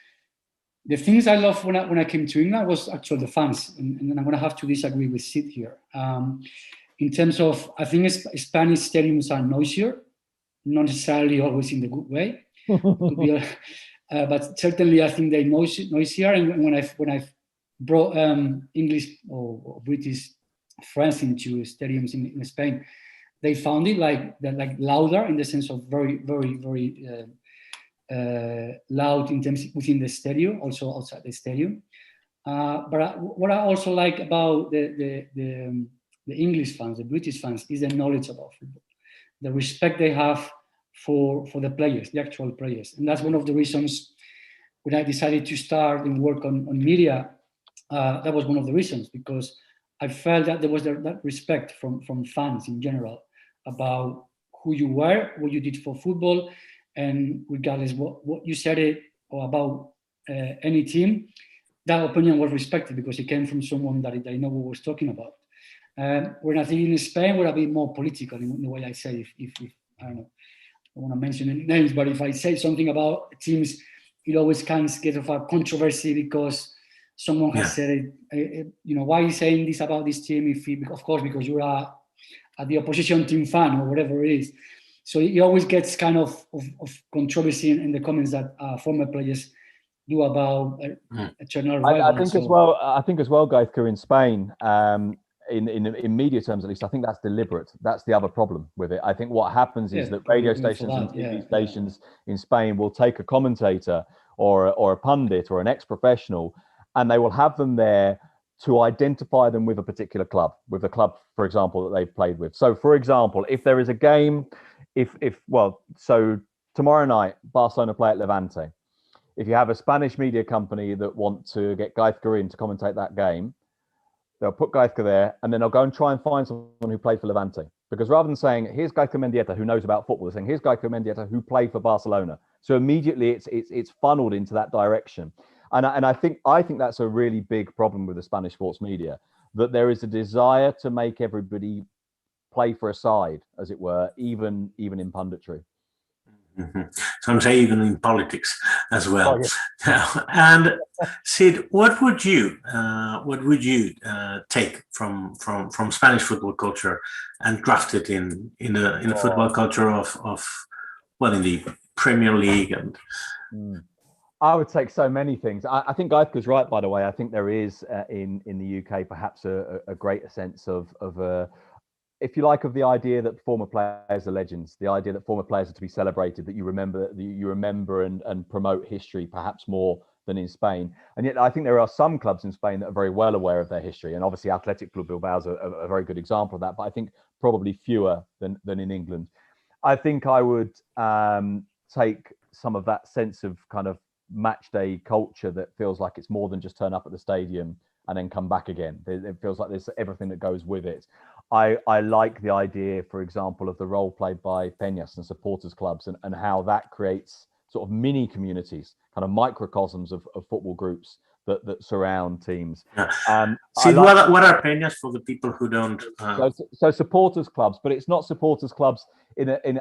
the things I loved when I came to England was actually the fans, and I'm going to have to disagree with Sid here. In terms of, I think Spanish stadiums are noisier, not necessarily always in the good way, but certainly I think they're noisier. And when I've brought English or British friends into stadiums in Spain, they found it like louder in the sense of very, very, very loud in terms within the stadium, also outside the stadium. But what I also like about the English fans, the British fans, is the knowledge about football, the respect they have for the players, the actual players. And that's one of the reasons when I decided to start and work on media, that was one of the reasons, because I felt that there was that respect from fans in general about who you were, what you did for football, and regardless what you said it or about any team, that opinion was respected because it came from someone that I know what was talking about. When I think in Spain, we're a bit more political in the way I say, if I don't know, I want to mention any names, but if I say something about teams, it always kind of get of a controversy because someone has said it, why are you saying this about this team? Of course, because you are the opposition team fan or whatever it is. So it always gets kind of controversy in the comments that former players do about eternal rival. I think as well, Gaizka, in Spain, in media terms at least, I think that's deliberate. That's the other problem with it. I think what happens is that radio stations and TV stations in Spain will take a commentator or a pundit or an ex-professional, and they will have them there to identify them with a particular club, with a club, for example, that they've played with. So, for example, if there is a game, so tomorrow night, Barcelona play at Levante. If you have a Spanish media company that want to get Gaizka in to commentate that game, they'll put Gaizka there, and then they'll go and try and find someone who played for Levante. Because rather than saying, here's Gaizka Mendieta, who knows about football, they're saying, here's Gaizka Mendieta, who played for Barcelona. So immediately it's funneled into that direction. And I think that's a really big problem with the Spanish sports media, that there is a desire to make everybody play for a side, as it were, even in punditry. Mm-hmm. Some say even in politics as well. Oh, yeah. And Sid, what would you take from Spanish football culture and graft it in the football culture of in the Premier League and? I would take so many things. I think Gaizka's right, by the way. I think there is in the UK perhaps a greater sense of if you like, of the idea that former players are legends, the idea that former players are to be celebrated, that you remember and promote history perhaps more than in Spain. And yet I think there are some clubs in Spain that are very well aware of their history. And obviously Athletic Club Bilbao is a very good example of that, but I think probably fewer than in England. I think I would take some of that sense of kind of match day culture that feels like it's more than just turn up at the stadium and then come back again. It feels like there's everything that goes with it. I like the idea, for example, of the role played by peñas and supporters clubs and how that creates sort of mini communities, kind of microcosms of football groups that surround teams. See, what are peñas for the people who don't? So supporters clubs, but it's not supporters clubs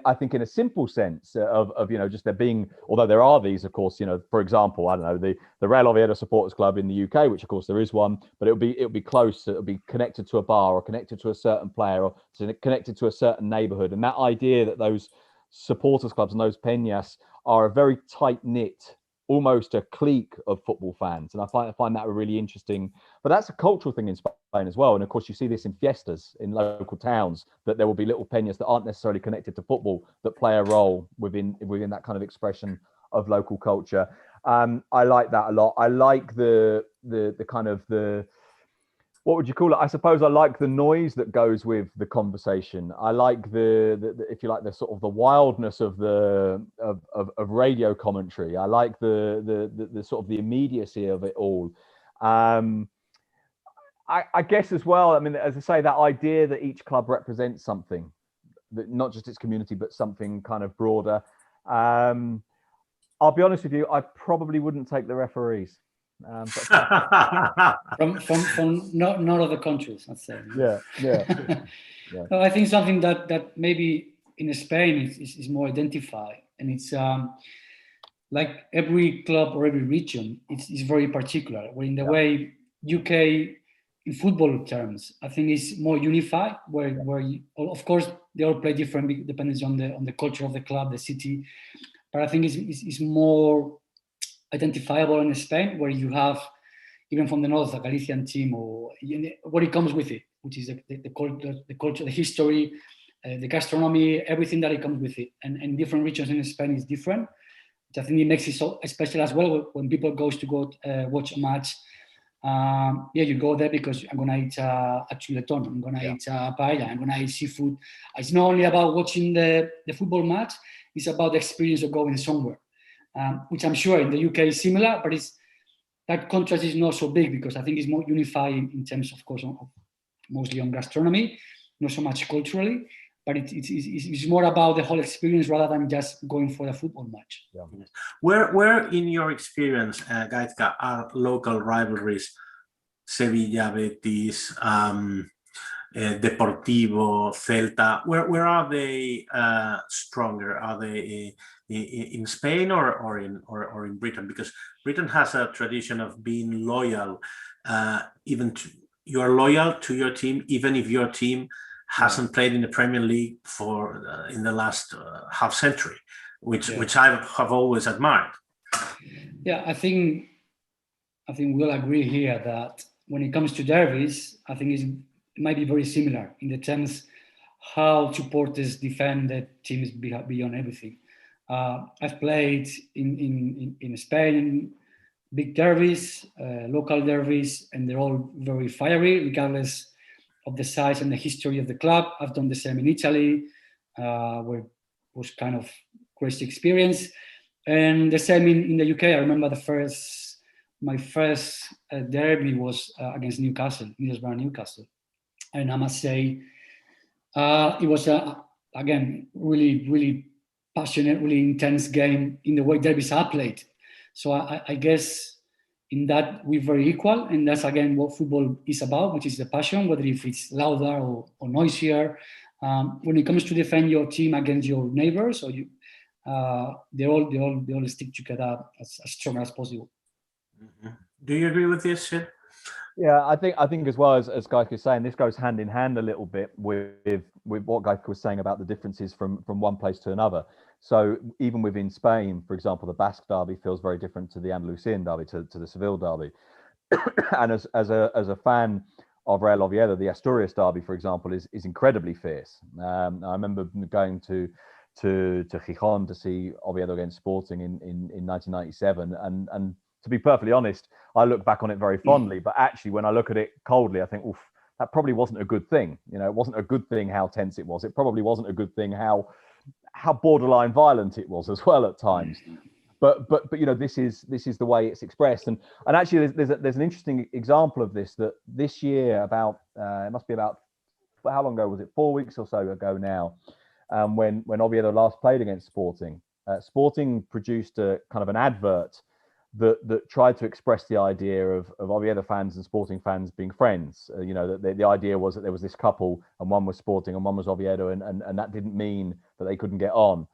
I think in a simple sense of just there being, although there are these, of course, for example, I don't know, the Real Oviedo supporters club in the UK, which of course there is one, but it'll be close, it'll be connected to a bar or connected to a certain player or connected to a certain neighborhood. And that idea that those supporters clubs and those peñas are a very tight knit, almost a clique of football fans. And I find that really interesting. But that's a cultural thing in Spain as well. And of course, you see this in fiestas in local towns, that there will be little peñas that aren't necessarily connected to football that play a role within that kind of expression of local culture. I like that a lot. I like the kind of what would you call it? I suppose I like the noise that goes with the conversation. I like the if you like, the sort of the wildness of of radio commentary. I like the sort of the immediacy of it all. I guess as well, I mean, as I say, that idea that each club represents something, that not just its community, but something kind of broader. I'll be honest with you, I probably wouldn't take the referees. From not other countries, I'd say. Yeah. No, I think something that maybe in Spain is more identified, and it's like every club or every region, it's very particular. Where in the way UK in football terms, I think it's more unified. Where of course they all play different depending on the culture of the club, the city, but I think it's more identifiable in Spain, where you have, even from the north, a Galician team, or what it comes with it, which is the culture, the history, the gastronomy, everything that it comes with it. And different regions in Spain is different, which I think it makes it so special as well. When people go watch a match, you go there because I'm going to eat a chuletón, I'm going to eat a paella, I'm going to eat seafood. It's not only about watching the football match, it's about the experience of going somewhere. Which I'm sure in the UK is similar, but that contrast is not so big, because I think it's more unified in terms, of course, mostly on gastronomy, not so much culturally, but it's more about the whole experience rather than just going for a football match. Yeah. Where in your experience, Gaizka, are local rivalries, Sevilla, Betis, Deportivo, Celta. Where are they stronger? Are they in Spain or in Britain? Because Britain has a tradition of being loyal, you are loyal to your team, even if your team hasn't played in the Premier League for in the last half century, which I have always admired. Yeah, I think we'll agree here that when it comes to derbies, I think it might be very similar in the terms how supporters defend their teams beyond everything. I've played in Spain, big derbies, local derbies, and they're all very fiery, regardless of the size and the history of the club. I've done the same in Italy, where it was kind of crazy experience. And the same in the UK. I remember my first derby was against Newcastle, Middlesbrough Newcastle. And I must say, it was, again, really, really passionate, really intense game in the way derbies are played. So I guess in that we're very equal, and that's again what football is about, which is the passion, whether if it's louder or noisier. When it comes to defend your team against your neighbors, or they all stick together as strong as possible. Mm-hmm. Do you agree with this, Sid? Yeah, I think as well as Gaizka was saying, this goes hand in hand a little bit with what Gaizka was saying about the differences from one place to another. So even within Spain, for example, the Basque derby feels very different to the Andalusian derby, to the Seville derby. And as a fan of Real Oviedo, the Asturias derby, for example, is incredibly fierce. I remember going to Gijón to see Oviedo against Sporting in 1997, and to be perfectly honest, I look back on it very fondly, but actually when I look at it coldly, I think, oof, that probably wasn't a good thing. You know, it wasn't a good thing how tense it was. It probably wasn't a good thing how borderline violent it was as well at times. But you know, this is the way it's expressed. And actually there's an interesting example of this, that this year, about it must be about, how long ago was it? 4 weeks or so ago now, when Oviedo last played against Sporting. Sporting produced a kind of an advert that tried to express the idea of Oviedo fans and Sporting fans being friends. You know, that the idea was that there was this couple, and one was Sporting and one was Oviedo, and that didn't mean that they couldn't get on.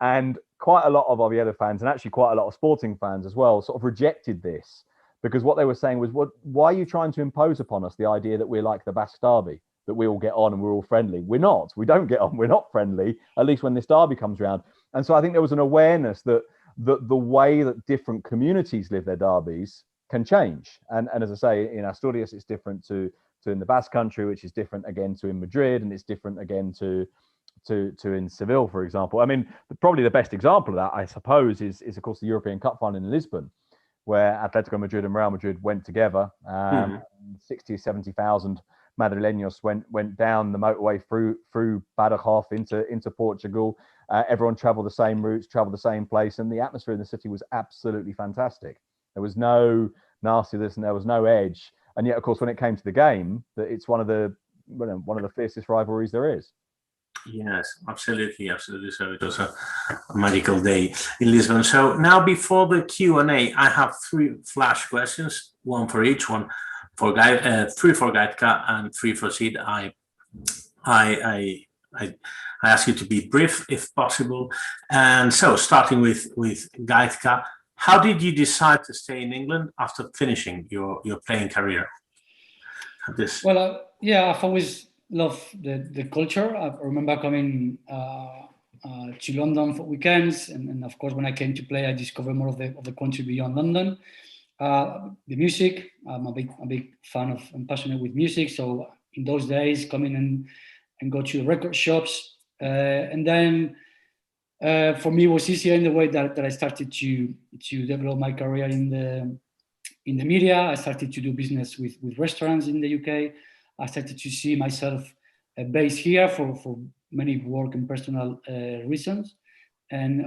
And quite a lot of Oviedo fans, and actually quite a lot of Sporting fans as well, sort of rejected this, because what they were saying was, why are you trying to impose upon us the idea that we're like the Basque derby, that we all get on and we're all friendly? We're not. We don't get on. We're not friendly, at least when this derby comes around. And so I think there was an awareness that the way that different communities live their derbies can change. And as I say, in Asturias, it's different to in the Basque Country, which is different again to in Madrid, and it's different again to in Seville, for example. I mean, probably the best example of that, I suppose, is of course the European Cup final in Lisbon, where Atletico Madrid and Real Madrid went together. 60 or 70,000 Madrileños went down the motorway through Badajoz into Portugal. Everyone traveled the same routes, traveled the same place, and the atmosphere in the city was absolutely fantastic. There was no nastiness and there was no edge. And yet, of course, when it came to the game, that it's one of the fiercest rivalries there is. Yes, absolutely. So it was a magical day in Lisbon. So now, before the Q&A, I have 3 flash questions, one for each, one for 3 for Gaizka and 3 for Sid. I ask you to be brief if possible. And so, starting with Gaizka, how did you decide to stay in England after finishing your playing career? Well, I've always loved the culture. I remember coming to London for weekends, and of course, when I came to play, I discovered more of the country beyond London. The music, I'm a big fan of and passionate with music. So in those days, coming and go to the record shops, and then for me, it was easier in the way that I started to develop my career in the media. I started to do business with restaurants in the UK. I started to see myself based here for many work and personal reasons. And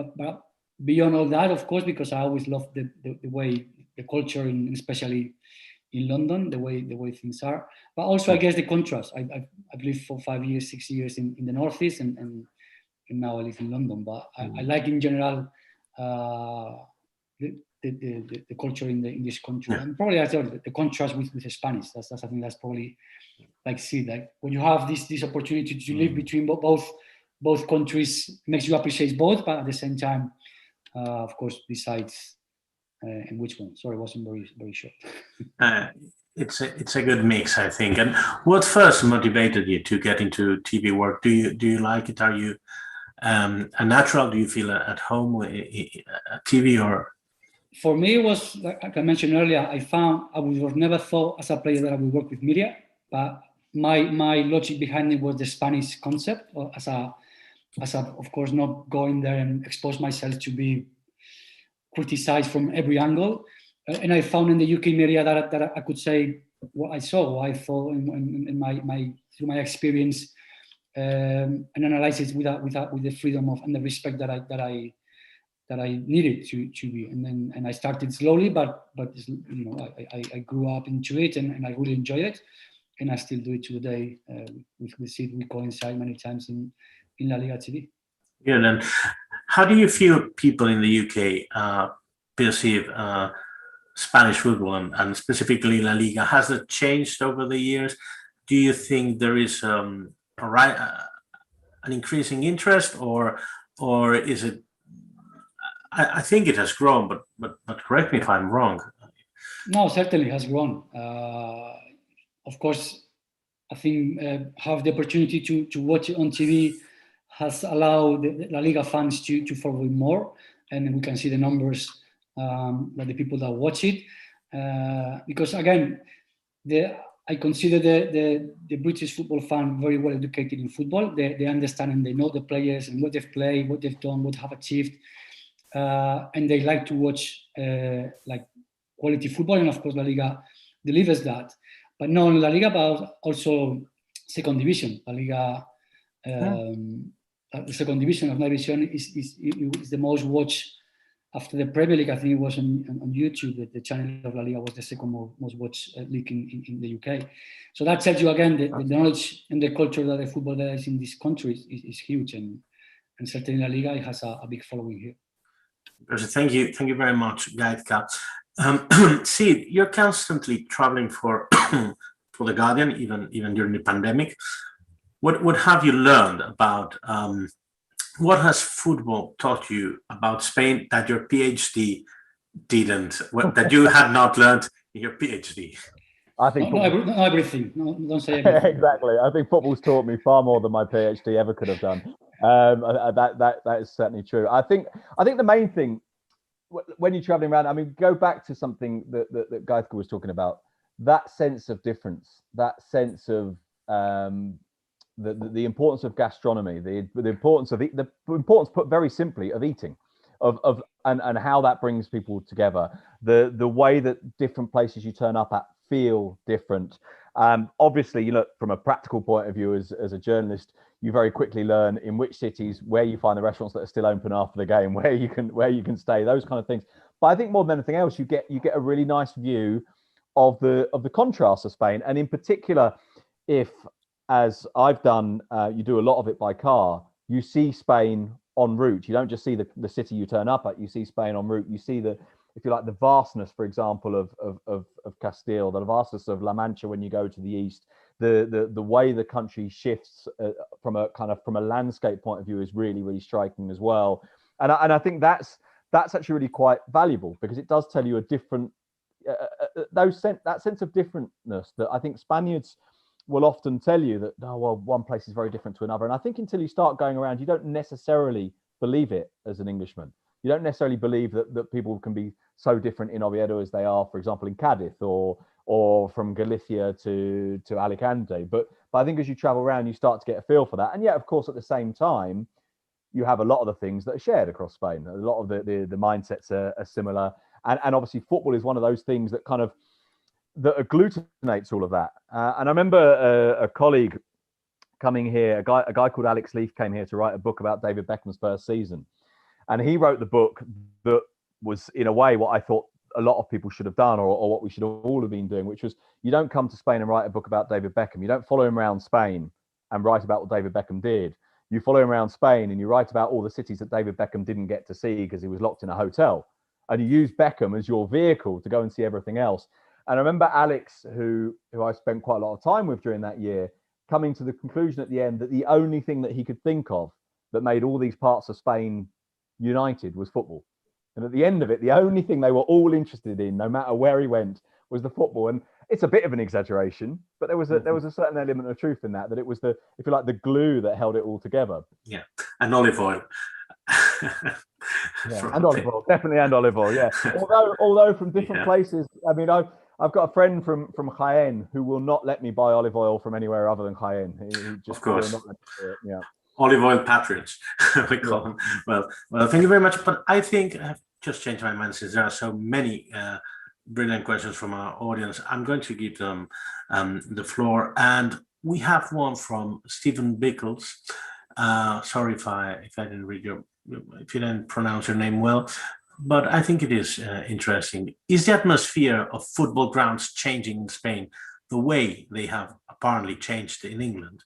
beyond all that, of course, because I always loved the way the culture, especially in London, the way things are. But also, I guess, the contrast. I've lived for 5 years, 6 years in the Northeast, and now I live in London. But I like, in general, the culture in this country, Yeah. and probably as well, the contrast with the Spanish. That's I think that's probably like Sid, like when you have this opportunity to live between both countries, makes you appreciate both, but at the same time, of course, besides and which one? Sorry, it wasn't very short. It's a good mix, I think. And what first motivated you to get into TV work? Do you like it? Are you a natural? Do you feel at home with TV or? For me, it was like I mentioned earlier. I would never thought as a player that I would work with media, but my logic behind it was the Spanish concept, or as a of course not going there and expose myself to be criticized from every angle. And I found in the UK media that I could say what I saw, what I thought in through my experience, and analyze it with the freedom of and the respect that I needed to be. And I started slowly, but you know I grew up into it, and I really enjoy it, and I still do it to the day. With Sid, we coincide many times in LaLiga TV. Yeah, then how do you feel people in the UK perceive Spanish football and specifically La Liga? Has it changed over the years? Do you think there is an increasing interest, or is it? I think it has grown, but correct me if I'm wrong. No, certainly has grown. Of course, I think have the opportunity to watch it on TV has allowed the La Liga fans to follow it more, and we can see the numbers that the people that watch it. Because again, I consider the British football fan very well educated in football. They understand and they know the players and what they've played, what they've done, what have achieved, and they like to watch like quality football. And of course, La Liga delivers that. But not only La Liga, but also second division. La Liga, the second division of my vision is the most watched after the Premier League. I think it was on YouTube. The channel of La Liga was the second most watched league in the UK. So that tells you again the knowledge and the culture that the football there is in this country is huge, and certainly La Liga has a big following here. Thank you very much, Gaizka. Sid, you're constantly traveling for the Guardian, even during the pandemic. What have you learned about? What has football taught you about Spain that your PhD didn't? That you had not learned in your PhD? I think not everything. No, don't say everything. Exactly. I think football's taught me far more than my PhD ever could have done. That is certainly true. I think the main thing when you're traveling around, I mean, go back to something that Gaizka was talking about, that sense of difference, that sense of the importance of gastronomy, the importance of the importance, put very simply, of eating, and how that brings people together, the way that different places you turn up at feel different. Obviously, you look from a practical point of view as a journalist, you very quickly learn in which cities where you find the restaurants that are still open after the game, where you can stay, those kind of things. But I think more than anything else, you get a really nice view of the contrast of Spain, and in particular, if, as I've done, you do a lot of it by car, you see Spain en route. You don't just see the city you turn up at, you see Spain en route. You see if you like, the vastness, for example, of Castile, the vastness of La Mancha when you go to the east, the way the country shifts from a landscape point of view is really, really striking as well. And I think that's actually really quite valuable, because it does tell you a different that sense of differentness that I think Spaniards will often tell you that, oh, well, one place is very different to another. And I think until you start going around, you don't necessarily believe it as an Englishman. You don't necessarily believe that people can be so different in Oviedo as they are, for example, in Cadiz, or from Galicia to Alicante. But I think as you travel around, you start to get a feel for that. And yet, of course, at the same time, you have a lot of the things that are shared across Spain. A lot of the mindsets are similar. And obviously, football is one of those things that that agglutinates all of that. And I remember a colleague coming here, a guy called Alex Leaf came here to write a book about David Beckham's first season. And he wrote the book that was, in a way, what I thought a lot of people should have done, or what we should all have been doing, which was, you don't come to Spain and write a book about David Beckham. You don't follow him around Spain and write about what David Beckham did. You follow him around Spain and you write about all the cities that David Beckham didn't get to see because he was locked in a hotel. and you use Beckham as your vehicle to go and see everything else. And I remember Alex, who I spent quite a lot of time with during that year, coming to the conclusion at the end that the only thing that he could think of that made all these parts of Spain united was football. And at the end of it, the only thing they were all interested in, no matter where he went, was the football. And it's a bit of an exaggeration, but there was a certain element of truth in that it was the, if you like, the glue that held it all together. Yeah, and olive oil. Yeah, and olive oil, definitely, and olive oil. Yeah, although from different places. I mean, I've got a friend from Jaén who will not let me buy olive oil from anywhere other than Jaén. He just of course. Will not let me do it. Yeah. Olive oil patriots, we call them. Well, thank you very much. But I think I've just changed my mind since there are so many brilliant questions from our audience. I'm going to give them the floor, and we have one from Stephen Bickles. Sorry if I didn't read if you didn't pronounce your name well, but I think it is interesting. Is the atmosphere of football grounds changing in Spain the way they have apparently changed in England?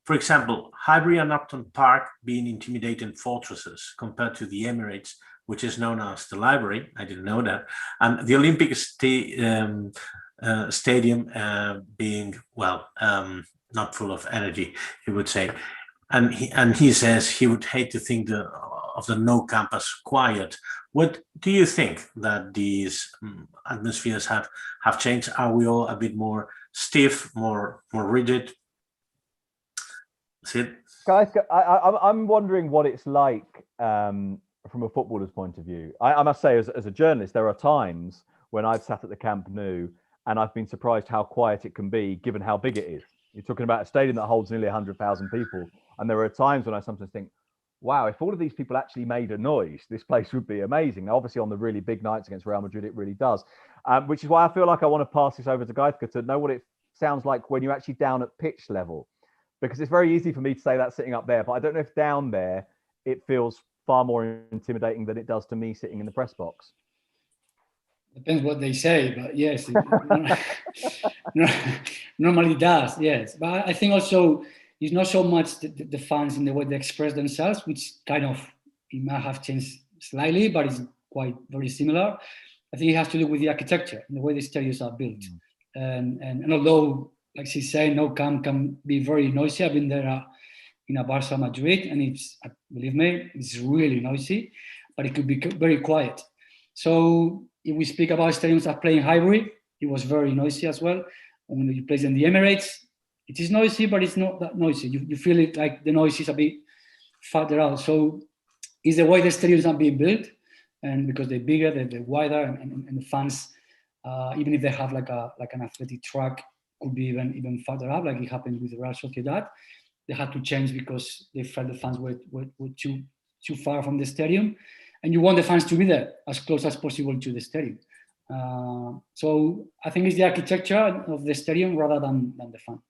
For example, Highbury and Upton Park being intimidating fortresses compared to the Emirates, which is known as the Library. I didn't know that. And the Olympic Stadium being, well, not full of energy, he would say. And he says he would hate to think of the Nou Camp as quiet. What do you think that these atmospheres have changed? Are we all a bit more stiff, more rigid? Sid? Guys, I'm wondering what it's like from a footballer's point of view. I must say, as a journalist, there are times when I've sat at the Camp Nou and I've been surprised how quiet it can be, given how big it is. You're talking about a stadium that holds nearly 100,000 people. And there are times when I sometimes think, wow, if all of these people actually made a noise, this place would be amazing. Now, obviously, on the really big nights against Real Madrid, it really does. Which is why I feel like I want to pass this over to Gaizka to know what it sounds like when you're actually down at pitch level. Because it's very easy for me to say that sitting up there, but I don't know if down there it feels far more intimidating than it does to me sitting in the press box. Depends what they say, but yes, it normally does, yes. But I think also it's not so much the fans in the way they express themselves, which kind of, it might have changed slightly, but it's quite very similar. I think it has to do with the architecture and the way the stadiums are built. And although, like she's saying, Nou Camp can be very noisy. I've been there in a Barça Madrid, and it's, believe me, it's really noisy, but it could be very quiet. So if we speak about stadiums that play in Highbury, it was very noisy as well. And when you play in the Emirates, it is noisy, but it's not that noisy. You feel it like the noise is a bit farther out. So it's the way the stadiums are being built, and because they're bigger, they're wider, and the fans, even if they have like an athletic track, could be even farther up, like it happened with Real Sociedad. They had to change because they felt the fans were too far from the stadium, and you want the fans to be there as close as possible to the stadium. So I think it's the architecture of the stadium rather than the fans.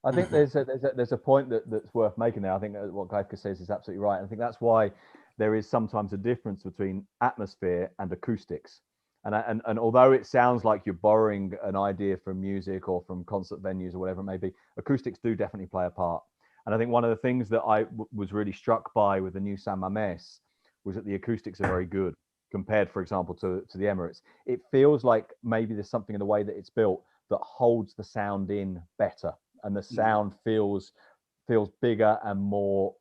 I think there's a point that's worth making there. I think what Gaizka says is absolutely right. I think that's why there is sometimes a difference between atmosphere and acoustics. And although it sounds like you're borrowing an idea from music or from concert venues or whatever it may be, acoustics do definitely play a part. And I think one of the things that I was really struck by with the new San Mamés was that the acoustics are very good compared, for example, to the Emirates. It feels like maybe there's something in the way that it's built that holds the sound in better, and the sound feels bigger and more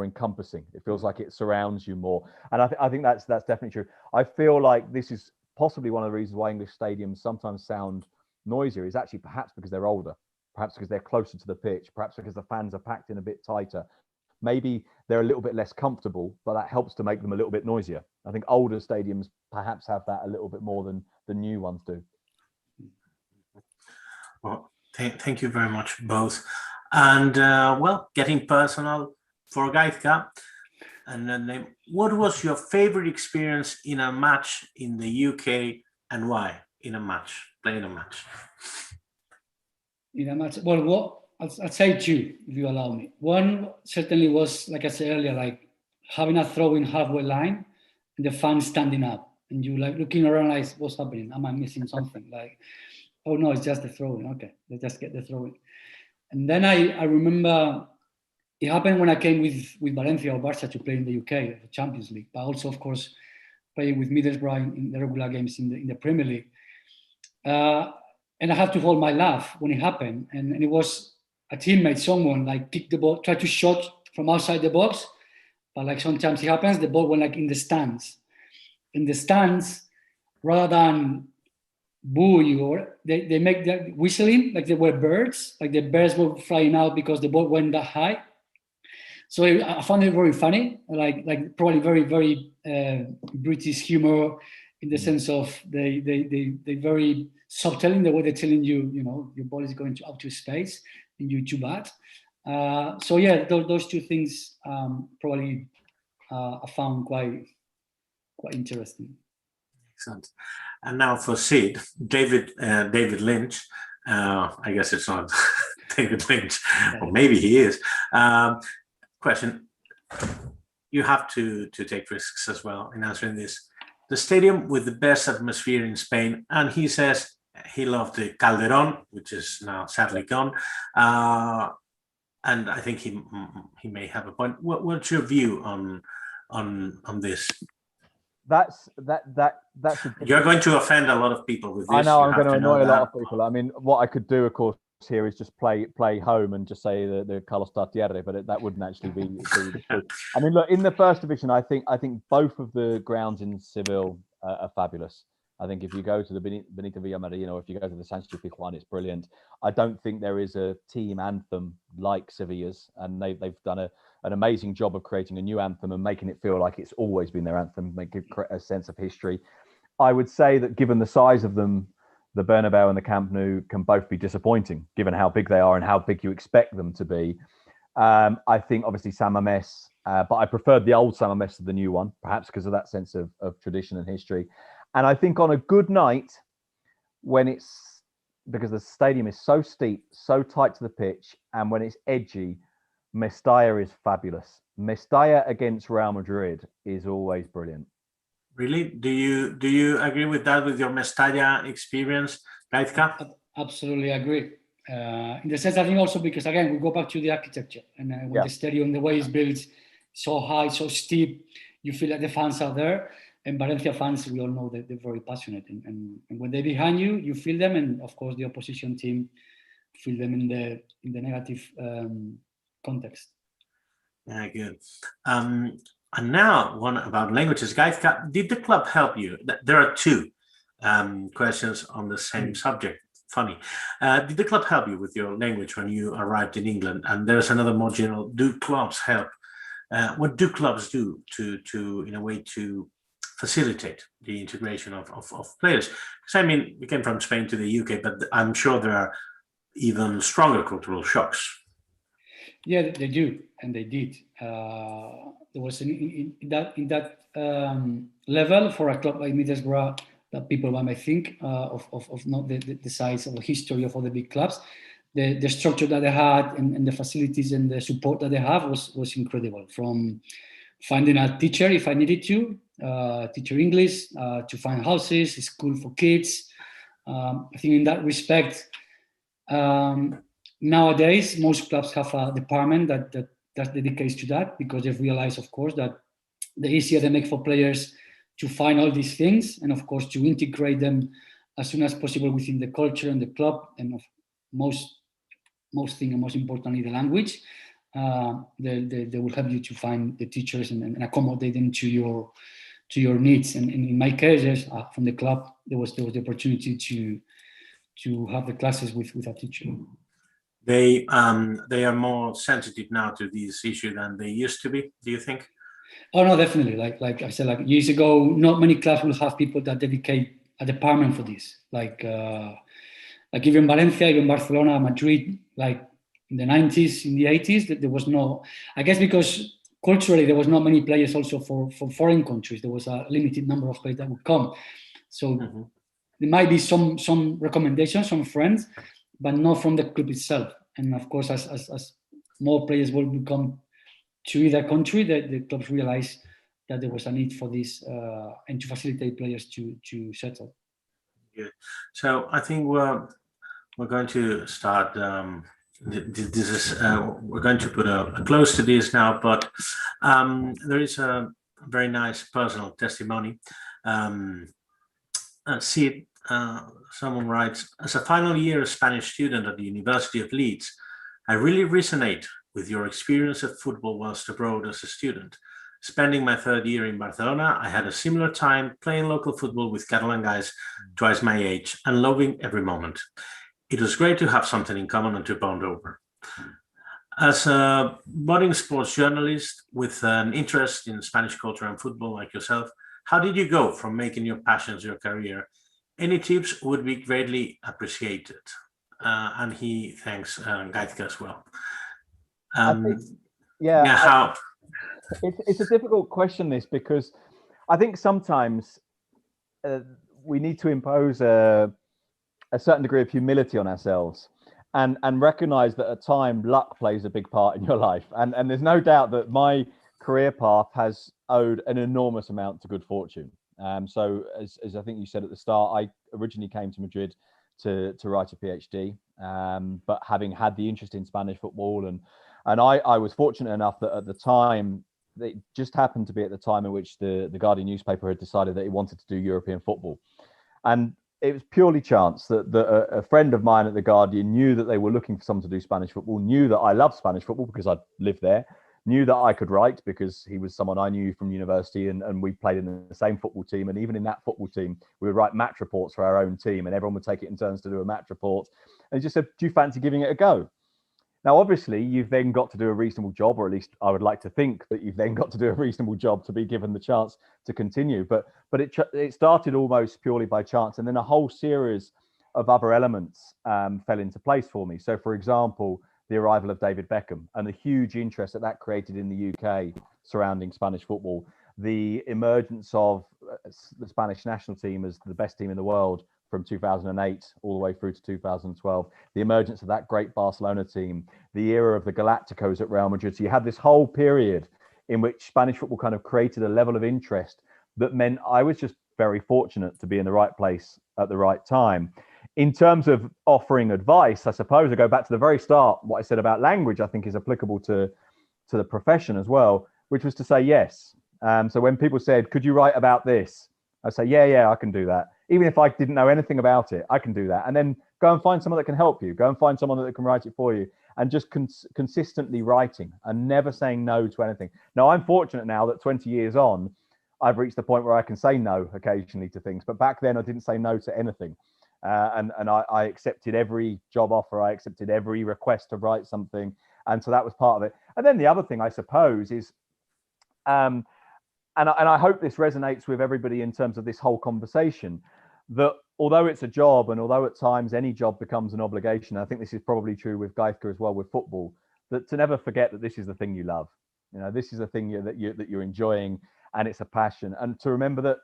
encompassing. It feels like it surrounds you more. And I think that's definitely true. I feel like this is possibly one of the reasons why English stadiums sometimes sound noisier, is actually perhaps because they're older, perhaps because they're closer to the pitch, perhaps because the fans are packed in a bit tighter. Maybe they're a little bit less comfortable, but that helps to make them a little bit noisier. I think older stadiums perhaps have that a little bit more than the new ones do. Well, thank you very much, both. And getting personal for Gaizka, and then what was your favorite experience in a match in the UK, and why playing a match? In a match, well, I'd say two, if you allow me. One certainly was, like I said earlier, like having a throw in halfway line and the fans standing up, and you like looking around like, what's happening? Am I missing something? Like, oh no, it's just the throw in. Okay, let's just get the throw in. And then I remember it happened when I came with Valencia or Barça to play in the UK, the Champions League, but also, of course, playing with Middlesbrough in the regular games in the Premier League. And I had to hold my laugh when it happened. And it was a teammate, someone like kicked the ball, tried to shot from outside the box, but like sometimes it happens, the ball went like in the stands. In the stands, rather than boo you, or they make that whistling like they were birds, like the birds were flying out because the ball went that high. So I found it very funny, like probably very, very British humor in the sense of they very subtle in the way they're telling you, you know, your ball is going out to space and you're too bad. So yeah, those two things probably I found quite interesting. Excellent. And now for Sid, David Lynch. I guess it's not David Lynch, or maybe he is. Question: you have to take risks as well in answering this. The stadium with the best atmosphere in Spain, and he says he loved the Calderón, which is now sadly gone. And I think he may have a point. What's your view on this? That's You're going to offend a lot of people with this. I know I'm going to annoy a lot of people. I mean, what I could do, of course, here is just play home and just say the Carlos Tartiere, but that wouldn't actually be the truth. I mean, look, in the first division, I think both of the grounds in Seville are fabulous. I think if you go to the Benito Villamarín, or if you go to the Sánchez Pizjuán, it's brilliant. I don't think there is a team anthem like Sevilla's, and they've done an amazing job of creating a new anthem and making it feel like it's always been their anthem, make it a sense of history. I would say that given the size of them, the Bernabeu and the Camp Nou can both be disappointing, given how big they are and how big you expect them to be. I think obviously San Mamés, but I preferred the old San Mamés to the new one, perhaps because of that sense of tradition and history. And I think on a good night, because the stadium is so steep, so tight to the pitch, and when it's edgy, Mestalla is fabulous. Mestalla against Real Madrid is always brilliant. Really? Do you agree with that, with your Mestalla experience, Gaizka? Absolutely agree. In the sense, I think also because, again, we go back to the architecture, and when the stadium, the way it's built, so high, so steep, you feel like the fans are there. And Valencia fans, we all know that they're very passionate, and when they're behind you, you feel them, and of course the opposition team feel them in the negative context. Yeah, good. And now one about languages. Gaizka, did the club help you? There are two questions on the same subject. Funny. Did the club help you with your language when you arrived in England? And there's another more general. Do clubs help? What do clubs do to in a way to facilitate the integration of players? Because I mean, we came from Spain to the UK, but I'm sure there are even stronger cultural shocks. Yeah, they do, and they did. There was in that level for a club like Middlesbrough that people might think of not the size of the history of all the big clubs. The structure that they had and the facilities and the support that they have was incredible. From finding a teacher if I needed to, teacher English, to find houses, a school for kids. I think in that respect, nowadays most clubs have a department that dedicates to that, because they've realized, of course, that the easier they make for players to find all these things, and of course to integrate them as soon as possible within the culture and the club, and most thing and most importantly the language. They will help you to find the teachers and accommodate them to your needs. And in my case, yes, from the club, there was the opportunity to have the classes with a teacher. They are more sensitive now to this issue than they used to be, do you think? Oh no, definitely. Like I said, like years ago, not many clubs will have people that dedicate a department for this. Like even Valencia, even Barcelona, Madrid, like in the 90s, in the 80s, there was no, I guess because culturally there was not many players also for foreign countries. There was a limited number of players that would come. So there might be some recommendations, some friends, but not from the club itself. And of course, as more players will become to either country, the clubs realize that there was a need for this and to facilitate players to settle. Good. So I think we're going to start. This is we're going to put a close to this now, but there is a very nice personal testimony Sid, someone writes, as a final year Spanish student at the University of Leeds, I really resonate with your experience of football whilst abroad as a student. Spending my third year in Barcelona, I had a similar time playing local football with Catalan guys twice my age and loving every moment. It was great to have something in common and to bond over. As a budding sports journalist with an interest in Spanish culture and football like yourself, how did you go from making your passions your career? Any tips would be greatly appreciated. And he thanks Gaizka as well. How? It's a difficult question, this, because I think sometimes we need to impose a certain degree of humility on ourselves and recognize that at times luck plays a big part in your life. And there's no doubt that my career path has owed an enormous amount to good fortune. So as I think you said at the start, I originally came to Madrid to write a PhD, but having had the interest in Spanish football, and I was fortunate enough that at the time, it just happened to be at the time in which the Guardian newspaper had decided that it wanted to do European football. And it was purely chance that a friend of mine at the Guardian knew that they were looking for someone to do Spanish football, knew that I loved Spanish football because I'd lived there, knew that I could write because he was someone I knew from university, and we played in the same football team. And even in that football team, we would write match reports for our own team, and everyone would take it in turns to do a match report. And he just said, do you fancy giving it a go? Now, obviously, you've then got to do a reasonable job, or at least I would like to think that you've then got to do a reasonable job to be given the chance to continue. But it started almost purely by chance, and then a whole series of other elements fell into place for me. So, for example, the arrival of David Beckham and the huge interest that created in the UK surrounding Spanish football, the emergence of the Spanish national team as the best team in the world from 2008 all the way through to 2012, the emergence of that great Barcelona team, the era of the Galacticos at Real Madrid. So you had this whole period in which Spanish football kind of created a level of interest that meant I was just very fortunate to be in the right place at the right time. In terms of offering advice, I suppose I go back to the very start. What I said about language, I think, is applicable to the profession as well, which was to say yes. So when people said, could you write about this? I say, yeah, I can do that. Even if I didn't know anything about it, I can do that. And then go and find someone that can help you. Go and find someone that can write it for you. And just consistently writing and never saying no to anything. Now, I'm fortunate now that 20 years on, I've reached the point where I can say no occasionally to things. But back then, I didn't say no to anything. And I accepted every job offer. I accepted every request to write something. And so that was part of it. And then the other thing, I suppose, is... and I hope this resonates with everybody in terms of this whole conversation, that although it's a job, and although at times any job becomes an obligation, I think this is probably true with Gaizka as well with football, that to never forget that this is the thing you love. You know, this is the thing that you're enjoying, and it's a passion. And to remember that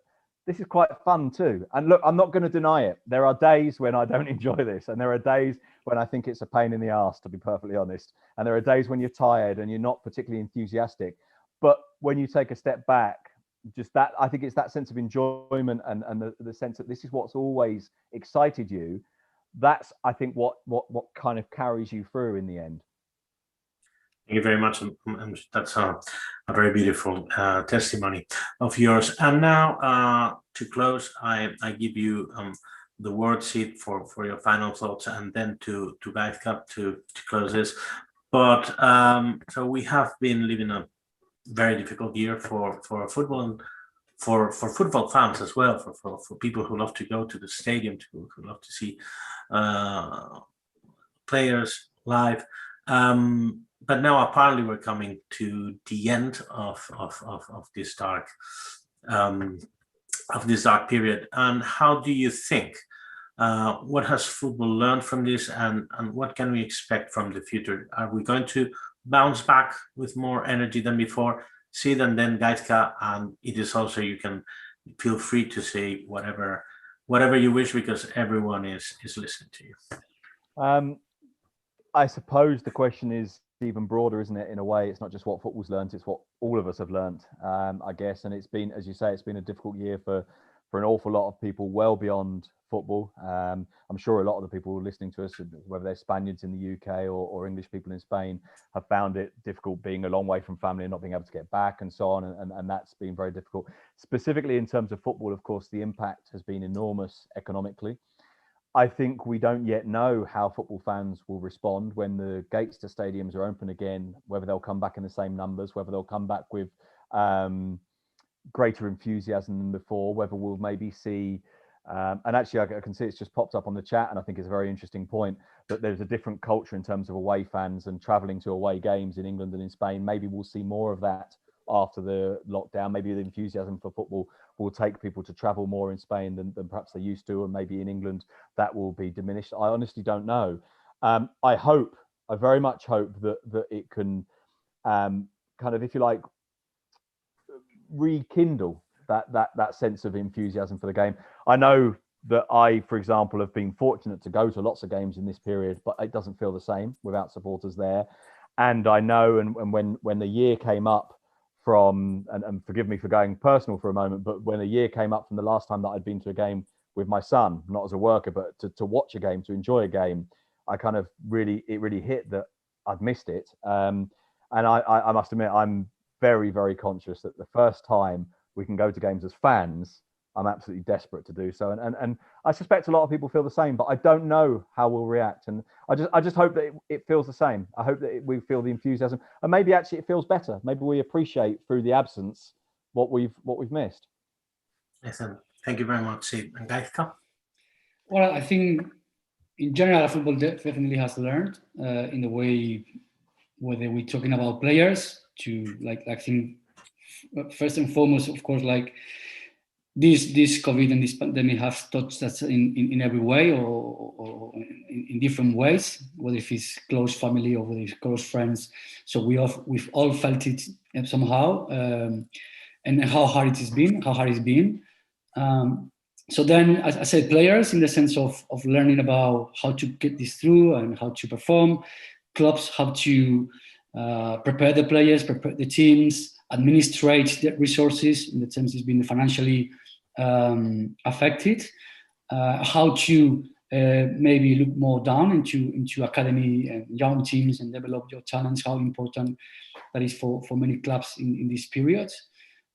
this is quite fun too. And look, I'm not going to deny it. There are days when I don't enjoy this, and there are days when I think it's a pain in the arse, to be perfectly honest. And there are days when you're tired and you're not particularly enthusiastic. But when you take a step back, just that, I think it's that sense of enjoyment and the sense that this is what's always excited you. That's, I think, what kind of carries you through in the end. Thank you very much. And that's a very beautiful testimony of yours. And now to close, I give you the word, Sid, for your final thoughts, and then to Gaizka to close this. But so we have been living a very difficult year for football, and for football fans as well, for people who love to go to the stadium, who love to see players live. But now apparently we're coming to the end of this dark period. And how do you think? What has football learned from this, and what can we expect from the future? Are we going to bounce back with more energy than before? Sid, and then Gaizka, and it is also, you can feel free to say whatever you wish, because everyone is listening to you. I suppose the question is even broader, isn't it? In a way, it's not just what football's learned, it's what all of us have learned, I guess. And it's been, as you say, it's been a difficult year for for an awful lot of people well beyond football. I'm sure a lot of the people listening to us, whether they're Spaniards in the UK or English people in Spain, have found it difficult being a long way from family and not being able to get back and so on. And that's been very difficult. Specifically in terms of football, of course, the impact has been enormous economically. I think we don't yet know how football fans will respond when the gates to stadiums are open again, whether they'll come back in the same numbers, whether they'll come back with greater enthusiasm than before, whether we'll maybe see, and actually I can see it's just popped up on the chat, and I think it's a very interesting point, that there's a different culture in terms of away fans and travelling to away games in England and in Spain. Maybe we'll see more of that after the lockdown. Maybe the enthusiasm for football will take people to travel more in Spain than perhaps they used to, and maybe in England that will be diminished. I honestly don't know. I very much hope that it can kind of, if you like, rekindle that sense of enthusiasm for the game. I know that I, for example, have been fortunate to go to lots of games in this period, but it doesn't feel the same without supporters there. And I know, and when the year came up from, and forgive me for going personal for a moment, but when a year came up from the last time that I'd been to a game with my son, not as a worker, but to watch a game, to enjoy a game, I kind of really hit that I'd missed it. And I must admit, I'm very, very conscious that the first time we can go to games as fans, I'm absolutely desperate to do so. And I suspect a lot of people feel the same, but I don't know how we'll react. And I just hope that it feels the same. I hope that we feel the enthusiasm, and maybe actually it feels better. Maybe we appreciate through the absence what we've missed. Listen, thank you very much, Sid. And Gaizka? Well, I think in general, football definitely has learned in the way, whether we're talking about players, to I think first and foremost, of course, this COVID and this pandemic have touched us in every way, or in different ways, whether if it's close family or whether it's close friends. So we've all felt it somehow, and how hard it's been. So then, as I said, players in the sense of learning about how to get this through and how to perform. Clubs have to prepare the players, prepare the teams, administrate the resources in the terms of being financially affected, how to maybe look more down into academy and young teams and develop your talents, how important that is for many clubs in this period.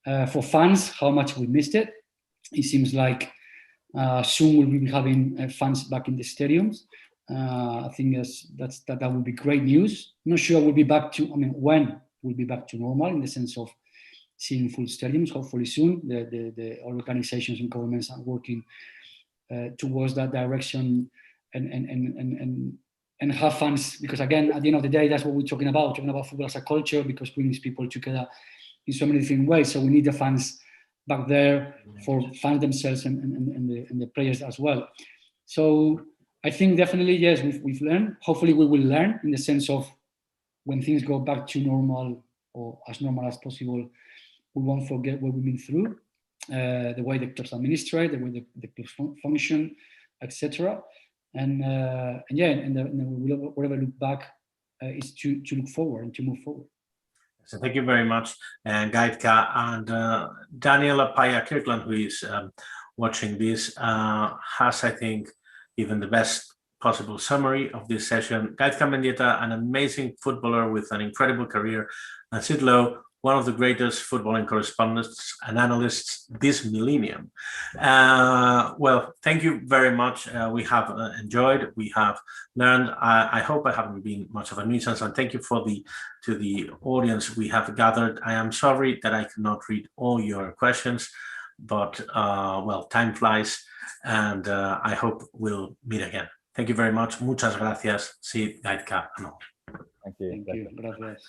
For fans, how much we missed it. It seems like soon we'll be having fans back in the stadiums. I think that would be great news. I'm not sure we'll be back to, when we'll be back to normal in the sense of seeing full stadiums, hopefully soon. The organizations and governments are working towards that direction and have fans, because again, at the end of the day, that's what we're talking about football as a culture, because it brings people together in so many different ways. So we need the fans back there for fans themselves and the players as well. So I think definitely, yes, we've learned. Hopefully we will learn in the sense of when things go back to normal, or as normal as possible, we won't forget what we've been through, the way the clubs administrate, the way the clubs function, etc. And whatever look back is to look forward and to move forward. So thank you very much, Gaizka, and Daniela Paya Kirkland, who is watching this, has, I think, given the best possible summary of this session. Gaizka Mendieta, an amazing footballer with an incredible career, and Sid Lowe, one of the greatest footballing correspondents and analysts this millennium. Well, thank you very much. We have enjoyed, we have learned. I hope I haven't been much of a nuisance, and thank you to the audience we have gathered. I am sorry that I cannot read all your questions, but well, time flies, and I hope we'll meet again. Thank you very much. Muchas gracias. Sid, Gaizka, and all. Thank you. Thank you. Gracias.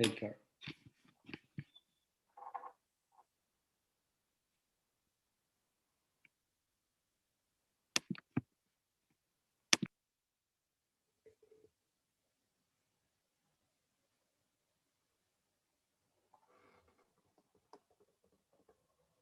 Take care.